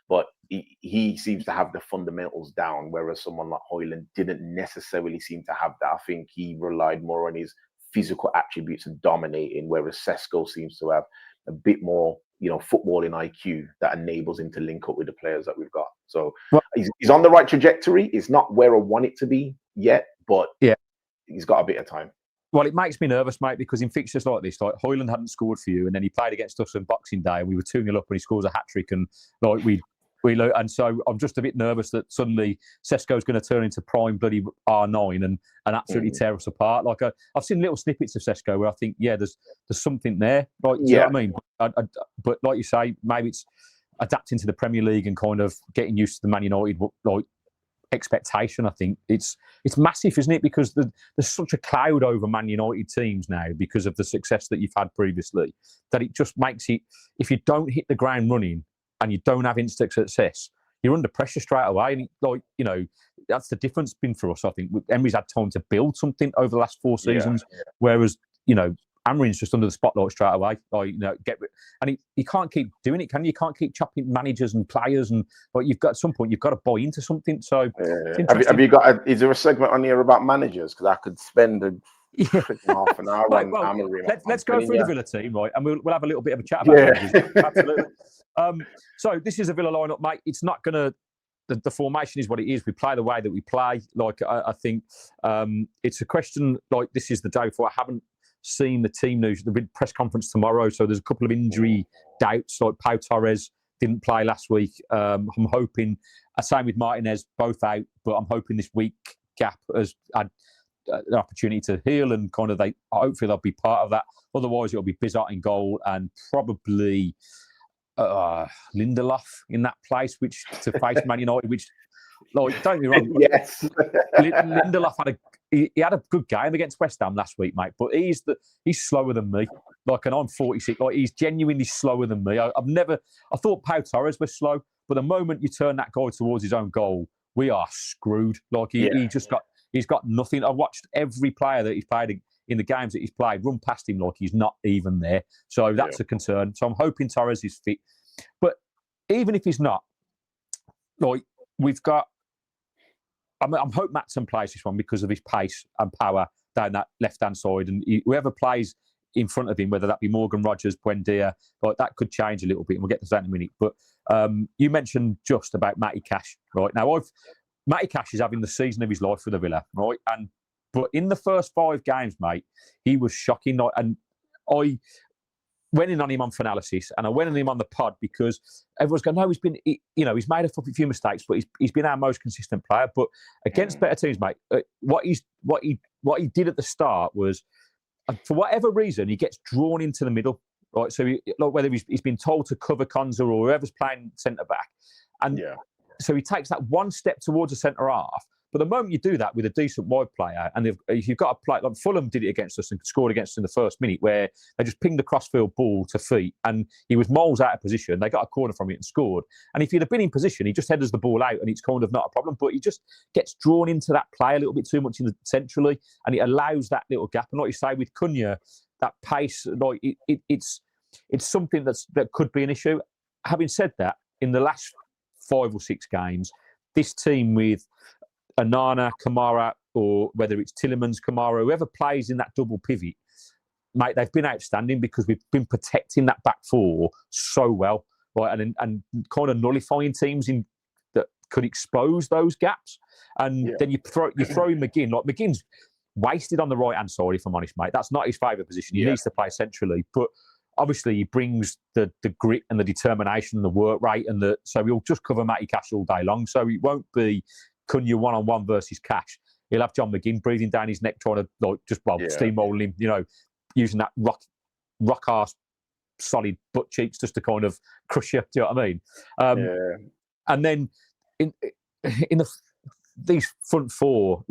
But he seems to have the fundamentals down, whereas someone like Højlund didn't necessarily seem to have that. I think he relied more on his physical attributes and dominating, whereas Sesko seems to have a bit more, footballing IQ that enables him to link up with the players that we've got. So he's on the right trajectory. It's not where I want it to be yet, but he's got a bit of time. Well, it makes me nervous, mate, because in fixtures like this, like Højlund hadn't scored for you, and then he played against us on Boxing Day, and we were 2-0 up, and he scores a hat-trick, and and so I'm just a bit nervous that suddenly Sesko's going to turn into prime bloody R9 and absolutely tear us apart. Like I've seen little snippets of Sesko where I think, there's something there. Like, you know what I mean? But like you say, maybe it's adapting to the Premier League and kind of getting used to the Man United expectation. I think it's massive, isn't it? Because there's such a cloud over Man United teams now because of the success that you've had previously, that it just makes it, if you don't hit the ground running and you don't have instant success, you're under pressure straight away. And that's the difference been for us. I think Emery's had time to build something over the last 4 seasons, whereas Amorim's just under the spotlight straight away. You can't keep doing it, can you? You can't keep chopping managers and players, and you've got at some point you've got to buy into something. So, have you got? Is there a segment on here about managers? Because I could spend half an hour on Amorim. Let's go through the Villa team, right? And we'll have a little bit of a chat about managers. Absolutely. So this is a Villa lineup, mate. It's not going to. The formation is what it is. We play the way that we play. I think it's a question. This is the day before. I haven't seen the team news. The big press conference tomorrow, so there's a couple of injury doubts. Like Pau Torres didn't play last week. I'm hoping. Same with Martinez, both out. But I'm hoping this week gap has had an opportunity to heal, and kind of hopefully they'll be part of that. Otherwise, it'll be Bizzot in goal and probably Lindelof in that place, which to face Man United, which don't get me wrong. Yes, Lindelof he had a good game against West Ham last week, mate. But he's slower than me. And I'm 46. He's genuinely slower than me. I thought Pau Torres was slow, but the moment you turn that guy towards his own goal, we are screwed. He's got nothing. I've watched every player that he's played in the games that he's played run past him like he's not even there. So that's a concern. So I'm hoping Torres is fit. But even if he's not, we've got. I'm hoping Maatsen plays this one because of his pace and power down that left-hand side. And whoever plays in front of him, whether that be Morgan Rogers, Buendia, that could change a little bit. And we'll get to that in a minute. But you mentioned just about Matty Cash, right? Now, Matty Cash is having the season of his life for the Villa, right? But in the first 5 games, mate, he was shocking. And I went in on him on Fanalysis, and I went on him on the pod because everyone's going, no, he's made a few mistakes, but he's been our most consistent player. But against better teams, mate, what he did at the start was, for whatever reason, he gets drawn into the middle, right? So whether he's been told to cover Konza or whoever's playing centre back, and so he takes that one step towards the centre half. But the moment you do that with a decent wide player, and if you've got a play, like Fulham did it against us and scored against us in the first minute, where they just pinged the crossfield ball to feet, and he was miles out of position. They got a corner from it and scored. And if he'd have been in position, he just headers the ball out, and it's kind of not a problem. But he just gets drawn into that play a little bit too much centrally, and it allows that little gap. And like you say, with Cunha, that pace, it's something that could be an issue. Having said that, in the last 5 or 6 games, this team with Onana, Kamara, or whether it's Tielemans, Kamara, whoever plays in that double pivot, mate, they've been outstanding because we've been protecting that back 4 so well, right? And kind of nullifying teams that could expose those gaps. And then you throw in McGinn. Like McGinn's wasted on the right hand side, if I'm honest, mate. That's not his favourite position. He needs to play centrally, but obviously he brings the grit and the determination and the work rate, so he'll just cover Matty Cash all day long. So it won't be Cunha one-on-one versus Cash. He'll have John McGinn breathing down his neck, trying to steamroll him, using that rock ass solid butt cheeks just to kind of crush you. Do you know what I mean? And then in these front 4,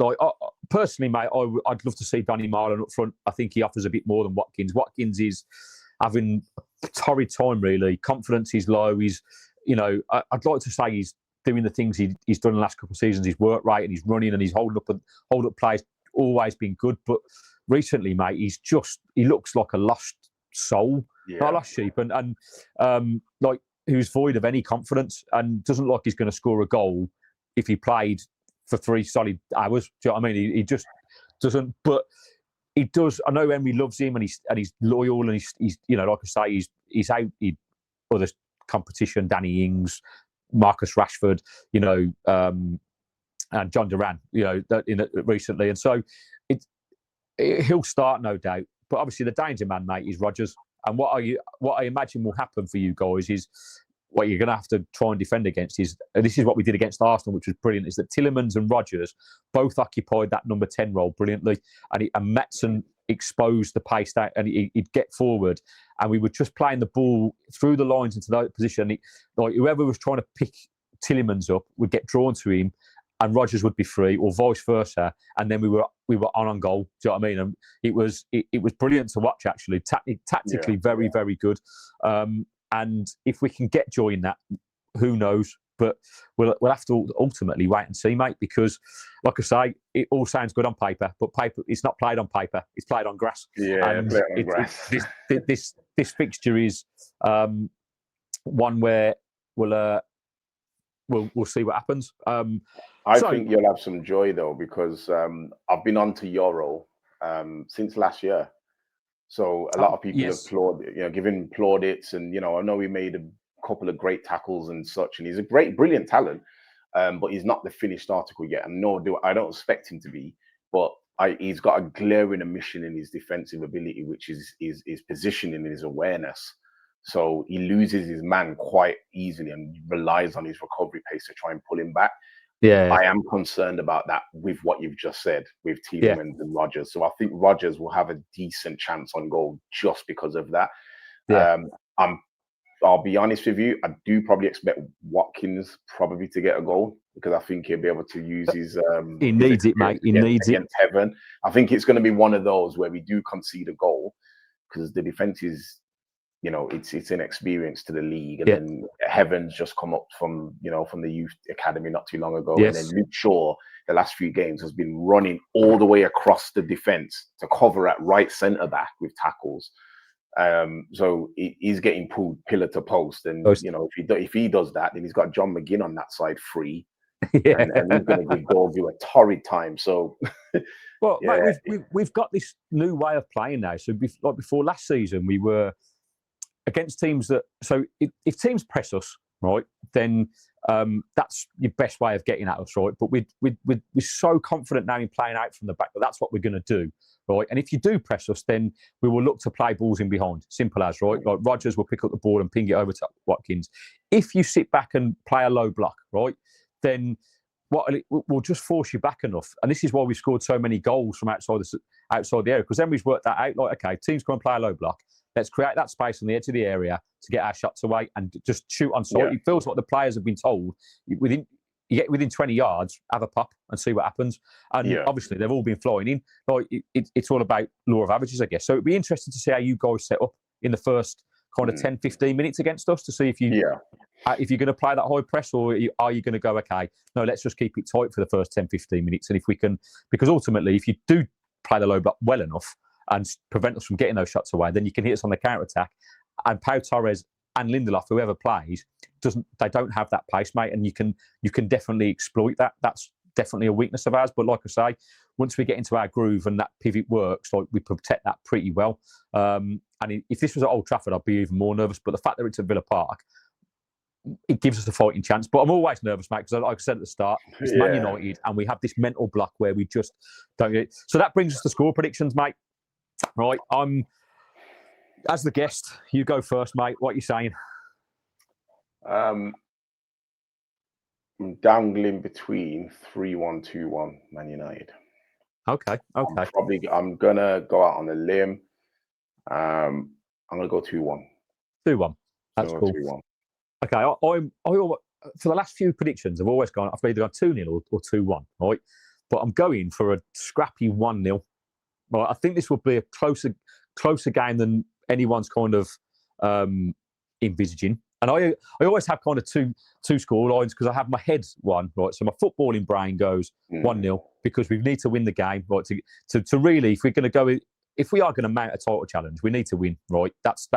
personally, mate, I'd love to see Danny Marlon up front. I think he offers a bit more than Watkins. Watkins is having a torrid time, really. Confidence is low. He's, I'd like to say he's doing the things he's done in the last couple of seasons. His work rate and he's running and he's holding up plays always been good. But recently, mate, he looks like a lost soul, not a lost sheep, and like who's void of any confidence and doesn't look like he's going to score a goal if he played for 3 solid hours. Do you know what I mean? He just doesn't. But he does. I know Emery loves him and he's loyal and he's like I say, he's out in other competition. Danny Ings, Marcus Rashford, and John Duran, recently, and so he'll start, no doubt. But obviously, the danger man, mate, is Rodgers. And what I imagine will happen for you guys is what you're going to have to try and defend against is, and this is what we did against Arsenal, which was brilliant, is that Tielemans and Rodgers both occupied that number 10 role brilliantly, and Metzen exposed the pace that, and he'd get forward, and we were just playing the ball through the lines into that position. Like whoever was trying to pick Tielemans up would get drawn to him, and Rodgers would be free, or vice versa, and then we were on goal. Do you know what I mean? And it was brilliant to watch, actually. Tactically, very, very good. And if we can get joy in that, who knows? But we'll have to ultimately wait and see, mate. Because, like I say, it all sounds good on paper, but it's not played on paper; it's played on grass. Yeah, and played on grass. This fixture is one where we'll see what happens. I think you'll have some joy though, because I've been on to Euro since last year. So a lot of people have giving plaudits, and I know he made a couple of great tackles and such, and he's a brilliant talent, but he's not the finished article yet. And I don't expect him to be, but he's got a glaring omission in his defensive ability, which is his positioning and his awareness. So he loses his man quite easily and relies on his recovery pace to try and pull him back. Yeah, I am concerned about that with what you've just said with Tielemans and Rodgers. So I think Rodgers will have a decent chance on goal just because of that. Yeah. I'll be honest with you, I do probably expect Watkins probably to get a goal, because I think he'll be able to use his he needs it, mate. He needs it against Heaven. I think it's going to be one of those where we do concede a goal because the defense is, it's inexperienced to the league, and then Heaven's just come up from the youth academy not too long ago, and then Luke Shaw the last few games has been running all the way across the defense to cover at right centre back with tackles. So he's getting pulled pillar to post, and if he does that, then he's got John McGinn on that side free, and he's going to give a torrid time. So, well, mate, we've got this new way of playing now. So before last season, we were against teams that. So if teams press us, right, then that's your best way of getting at us, right? But we're so confident now in playing out from the back that that's what we're going to do, right? And if you do press us, then we will look to play balls in behind. Simple as, right? Like Rodgers will pick up the ball and ping it over to Watkins. If you sit back and play a low block, right, then we'll just force you back enough. And this is why we scored so many goals from outside the area, because Emery's worked that out. Like, okay, teams come and play a low block. Let's create that space on the edge of the area to get our shots away and just shoot on sight. It feels like the players have been told, you get within 20 yards, have a pop and see what happens. And obviously, they've all been flying in. Like it's all about law of averages, I guess. So it'd be interesting to see how you guys set up in the first kind of 10, 15 minutes against us, to see if you're going to play that high press, or are you going to go, okay, no, let's just keep it tight for the first 10, 15 minutes. And if we can, because ultimately, if you do play the low block well enough and prevent us from getting those shots away, then you can hit us on the counter-attack. And Pau Torres and Lindelof, whoever plays, they don't have that pace, mate, and you can definitely exploit that. That's definitely a weakness of ours. But like I say, once we get into our groove and that pivot works, like we protect that pretty well. And if this was at Old Trafford, I'd be even more nervous. But the fact that it's at Villa Park, it gives us a fighting chance. But I'm always nervous, mate, because like I said at the start, it's Man United, and we have this mental block where we just don't get it. So that brings us to score predictions, mate. Right, as the guest, you go first, mate. What are you saying? I'm dangling between 3-1, 2-1 Man United. Okay. I'm gonna go out on a limb. I'm gonna go 2-1. 2-1. That's cool. 2-1. Okay, I for the last few predictions, I've either gone 2-0 or 2-1. Right. but I'm going for a scrappy 1-0. Right, I think this will be a closer game than anyone's kind of envisaging. And I always have kind of two score lines because I have my head one, right? So my footballing brain goes 1-0 because we need to win the game, right? To really, if we are going to mount a title challenge, we need to win, right? That's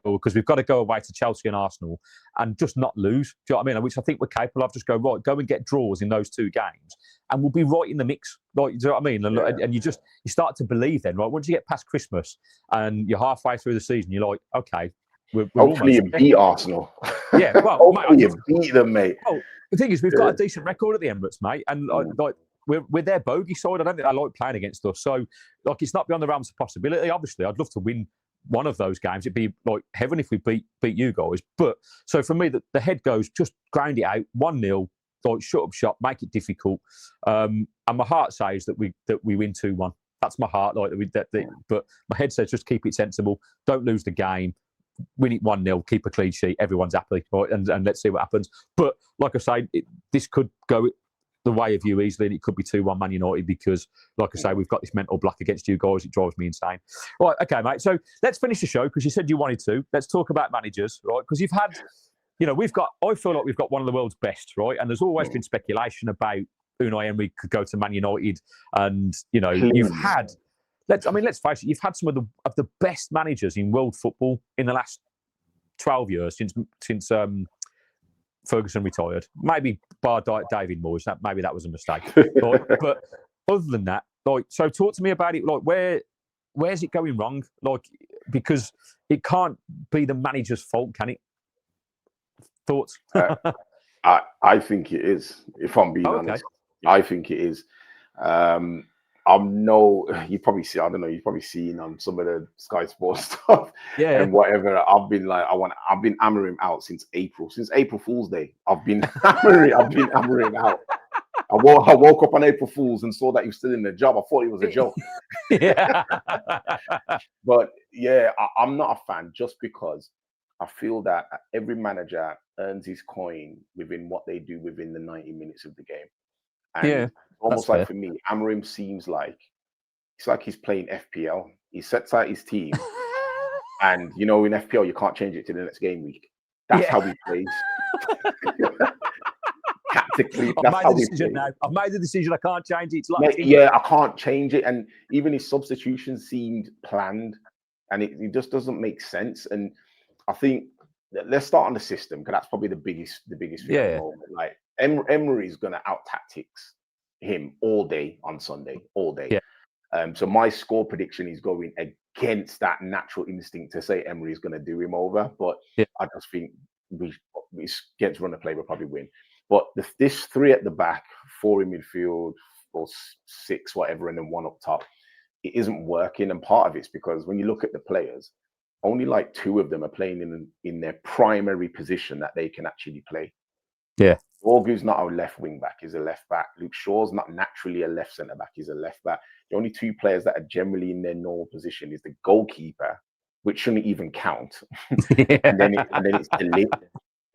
because we've got to go away to Chelsea and Arsenal and just not lose. Do you know what I mean? Which I think we're capable of. Just go and get draws in those two games, and we'll be right in the mix. Like, do you know what I mean? And you start to believe then, right? Once you get past Christmas and you're halfway through the season, you're like, okay, we're hopefully you beat Arsenal. Yeah, well, hopefully you beat them, mate. Oh, the thing is, we've got a decent record at the Emirates, mate, and like we're their bogey side. I don't think they like playing against us. So, like, it's not beyond the realms of possibility. Obviously, I'd love to win one of those games. It'd be like heaven if we beat you guys. But so for me, the head goes just grind it out 1-0, like shut up shop, make it difficult. And my heart says that we win 2-1. That's my heart, but my head says just keep it sensible. Don't lose the game. Win it 1-0, keep a clean sheet, everyone's happy, right? And let's see what happens. But like I say, this could go the way of you easily, and it could be 2-1 Man United because, like I say, we've got this mental block against you guys. It drives me insane. Right, okay, mate. So let's finish the show because you said you wanted to. Let's talk about managers, right? Because you've had, I feel like we've got one of the world's best, right? And there's always been speculation about Unai Emery could go to Man United, and you've had. Let's face it. You've had some of the best managers in world football in the last 12 years since Ferguson retired. Maybe bar David Moyes. Maybe that was a mistake. But other than that, so talk to me about it. Like, where's it going wrong? Like, because it can't be the manager's fault, can it? Thoughts? I think it is. If I'm being honest, I think it is. You've probably seen on some of the Sky Sports stuff and whatever. I've been Amorim out since April Fool's Day. I've been Amorim out. I woke up on April Fool's and saw that he was still in the job. I thought it was a joke. But yeah, I'm not a fan just because I feel that every manager earns his coin within what they do within the 90 minutes of the game. And almost like for me, Amorim seems like he's playing FPL. He sets out his team, and in FPL you can't change it to the next game week. That's how he plays. Tactically, that's how he plays. Now. I've made the decision. I can't change it. I can't change it. And even his substitutions seemed planned, and it just doesn't make sense. And I think let's start on the system because that's probably the biggest thing at the moment. Like, Emery is going to out tactics him all day on Sunday, all day. So my score prediction is going against that natural instinct to say Emery is going to do him over. But I just think we get to run the play, we'll probably win. But this 3 at the back, 4 in midfield, or 6, whatever, and then 1 up top, it isn't working. And part of it's because when you look at the players, only like 2 of them are playing in their primary position that they can actually play. Yeah. Borgu's not a left wing back, he's a left back. Luke Shaw's not naturally a left centre back, he's a left back. The only 2 players that are generally in their normal position is the goalkeeper, which shouldn't even count. and then it's the lid.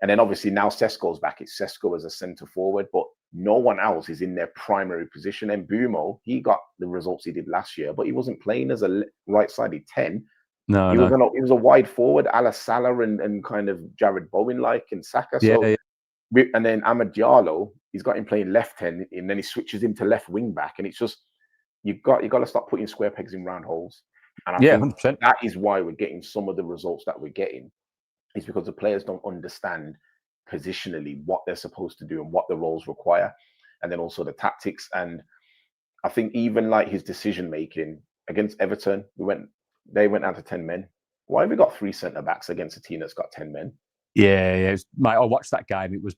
And then obviously now Sesko's back. It's Sesko as a centre forward, but no one else is in their primary position. And Bumo, he got the results he did last year, but he wasn't playing as a right-sided 10. He was a wide forward, a la Salah and kind of Jared Bowen-like and Saka. And then Amad Diallo, he's got him playing left 10, and then he switches him to left wing back, and it's just you got to stop putting square pegs in round holes. And I think 100%. that is why we're getting some of the results that we're getting. Is because the players don't understand positionally what they're supposed to do and what the roles require, and then also the tactics. And I think even like his decision making against Everton, they went down to 10 men. Why have we got 3 centre backs against a team that's got 10 men? Yeah. Mate, I watched that game. It was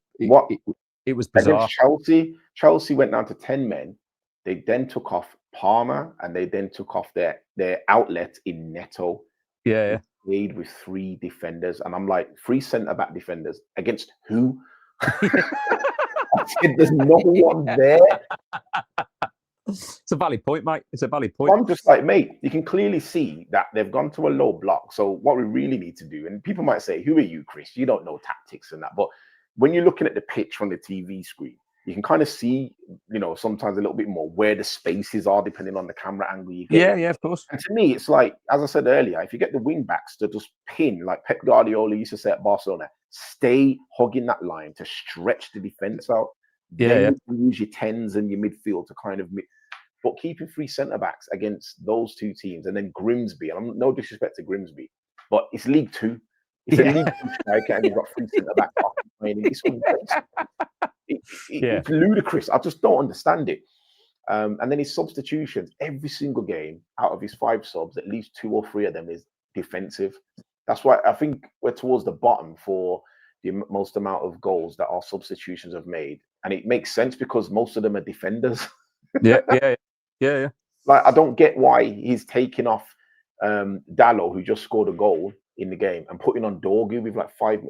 bizarre. Against Chelsea went down to 10 men. They then took off Palmer and they then took off their outlet in Neto. Yeah. Played with 3 defenders, and I'm like, 3 centre back defenders against who? I said, there's no one there. It's a valid point, mate. It's a valid point. I'm just like, mate, you can clearly see that they've gone to a low block. So what we really need to do, and people might say, who are you, Chris? You don't know tactics and that. But when you're looking at the pitch from the TV screen, you can kind of see, sometimes a little bit more where the spaces are depending on the camera angle you get. Yeah, of course. And to me, it's like, as I said earlier, if you get the wing backs to just pin, like Pep Guardiola used to say at Barcelona, stay hugging that line to stretch the defense out. Then you can use your 10s and your midfield to kind of. But keeping 3 centre backs against those 2 teams, and then Grimsby, and I'm no disrespect to Grimsby, but it's League 2. It's a League 2 striker, and you've got 3 centre backs off playing. It's ludicrous. I just don't understand it. And then his substitutions, every single game out of his 5 subs, at least 2 or 3 of them is defensive. That's why I think we're towards the bottom for the most amount of goals that our substitutions have made. And it makes sense because most of them are defenders. Yeah. Like, I don't get why he's taking off Dallo, who just scored a goal in the game, and putting on Dorgu with like 5.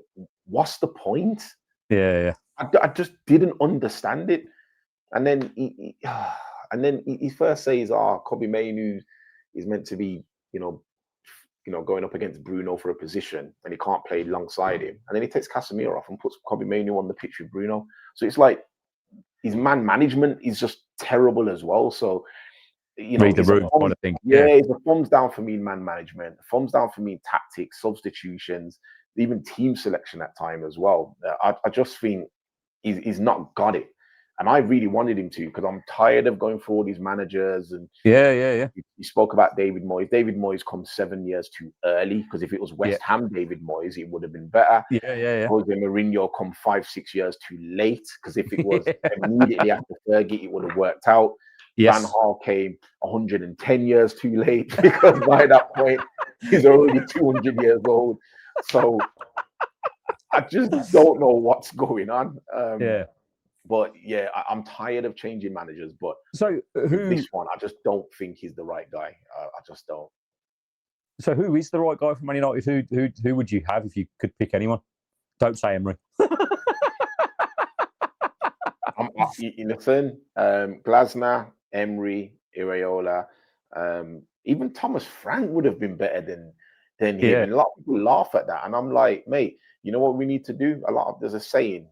What's the point? Yeah. I just didn't understand it. And then he first says, Kobbie Mainoo is meant to be, going up against Bruno for a position, and he can't play alongside him. And then he takes Casemiro off and puts Kobbie Mainoo on the pitch with Bruno. So it's like his man management is just terrible as well. So, read the room, kind of thing. Yeah, it's a thumbs down for me in man management, thumbs down for me in tactics, substitutions, even team selection at time as well. I just think he's not got it. And I really wanted him to, because I'm tired of going through all these managers. And yeah. You spoke about David Moyes. David Moyes comes 7 years too early, because if it was West Ham David Moyes, it would have been better. Yeah. Jose Mourinho come 5-6 years too late, because if it was immediately after Fergie, it would have worked out. Yes. Van Gaal came 110 years too late, because by that point, he's already 200 years old. So I just don't know what's going on. But yeah, I'm tired of changing managers. But so this one, I just don't think he's the right guy. I just don't. So who is the right guy for Man United? Who would you have if you could pick anyone? Don't say Emery. Listen, Glasner, Emery, Iraola, even Thomas Frank would have been better than him. Yeah. And a lot of people laugh at that, and I'm like, mate, you know what we need to do? There's a saying,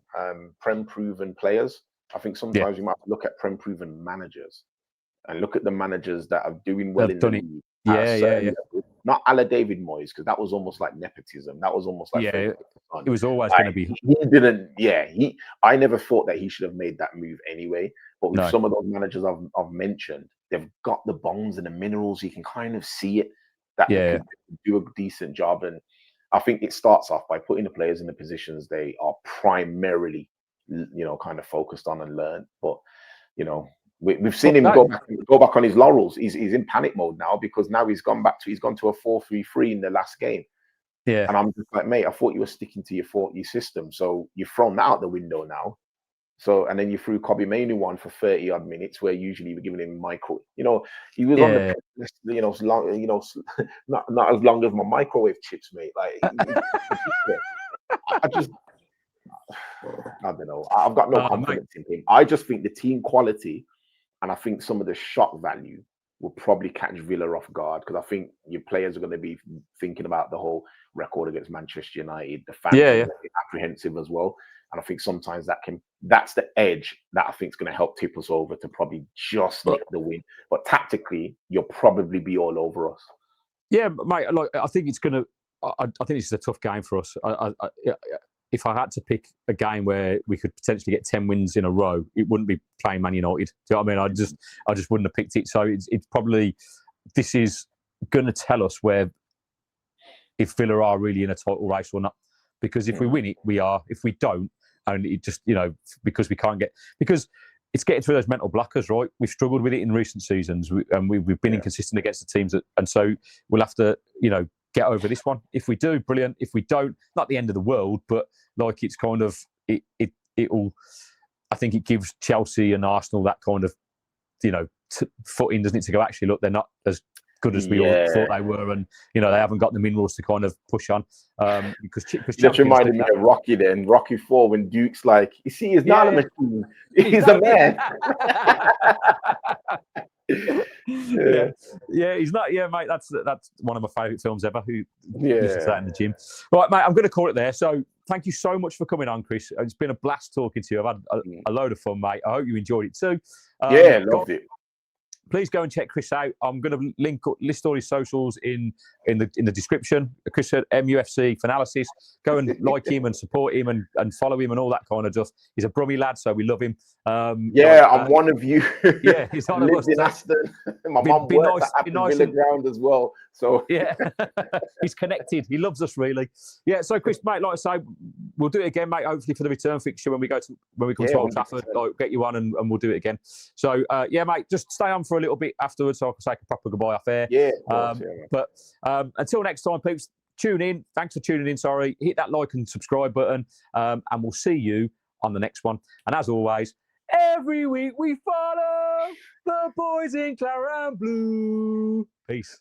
prem-proven players. I think sometimes you might look at prem-proven managers and look at the managers that are doing well in the league. Yeah. Not a la David Moyes, because that was almost like nepotism. That was almost like it was always going to be. He didn't. Yeah, I never thought that he should have made that move anyway. But with some of those managers I've mentioned, they've got the bones and the minerals. You can kind of see it that they could do a decent job. And I think it starts off by putting the players in the positions they are primarily, kind of focused on and learn. But we've seen him go back on his laurels. He's in panic mode now, because now he's gone to a 4-3-3 in the last game. Yeah, and I'm just like, mate, I thought you were sticking to your system, so you've thrown that out the window now. So, and then you threw Kobbie Mainoo on for 30 odd minutes, where usually we're giving him micro. He was on the not as long as my microwave chips, mate. Like, I don't know. I've got no confidence in him. I just think the team quality, and I think some of the shot value will probably catch Villa off guard, because I think your players are going to be thinking about the whole record against Manchester United. The fans are going to be apprehensive as well. And I think sometimes that's the edge that I think is going to help tip us over to probably just nick the win. But tactically, you'll probably be all over us. Yeah, mate. Like, I think it's going to. I think this is a tough game for us. If I had to pick a game where we could potentially get 10 wins in a row, it wouldn't be playing Man United. Do you know what I mean? I just wouldn't have picked it. So it's probably, this is going to tell us if Villa are really in a title race or not. Because if we win it, we are. If we don't, and it just, because we can't because it's getting through those mental blockers, right? We've struggled with it in recent seasons, and we've been inconsistent against the teams, and so we'll have to, get over this one. If we do, brilliant. If we don't, not the end of the world, but like, it's kind of it'll. I think it gives Chelsea and Arsenal that kind of, footing, doesn't it? To go, actually, look, they're not as good as we all thought they were, and they haven't got the minerals to kind of push on. Because that reminded me of Rocky. Then Rocky 4, when Duke's like, you see, he's not a machine, he's a man. He's not. Yeah, mate, that's one of my favourite films ever. Who used to say that in the gym. Right, mate, I'm going to call it there. So thank you so much for coming on, Chris. It's been a blast talking to you. I've had a load of fun, mate. I hope you enjoyed it too. Yeah, loved it. Please go and check Chris out. I'm going to list all his socials in the description. Chris at MUFC Fanalysis. Go and like him and support him and follow him and all that kind of stuff. He's a Brummy lad, so we love him. I'm one of you. Yeah, he's one of us. In Aston. My mum works at Aston Villa ground as well. So yeah, he's connected. He loves us really. Yeah. So Chris, mate, like I say, we'll do it again, mate. Hopefully for the return fixture when we come to Old Trafford, like, get you on and we'll do it again. So yeah, mate, just stay on for a little bit afterwards, so I can say a proper goodbye off air. Yeah. But until next time, peeps, tune in. Thanks for tuning in. Sorry, hit that like and subscribe button, and we'll see you on the next one. And as always, every week we follow the boys in Claret and Blue. Peace.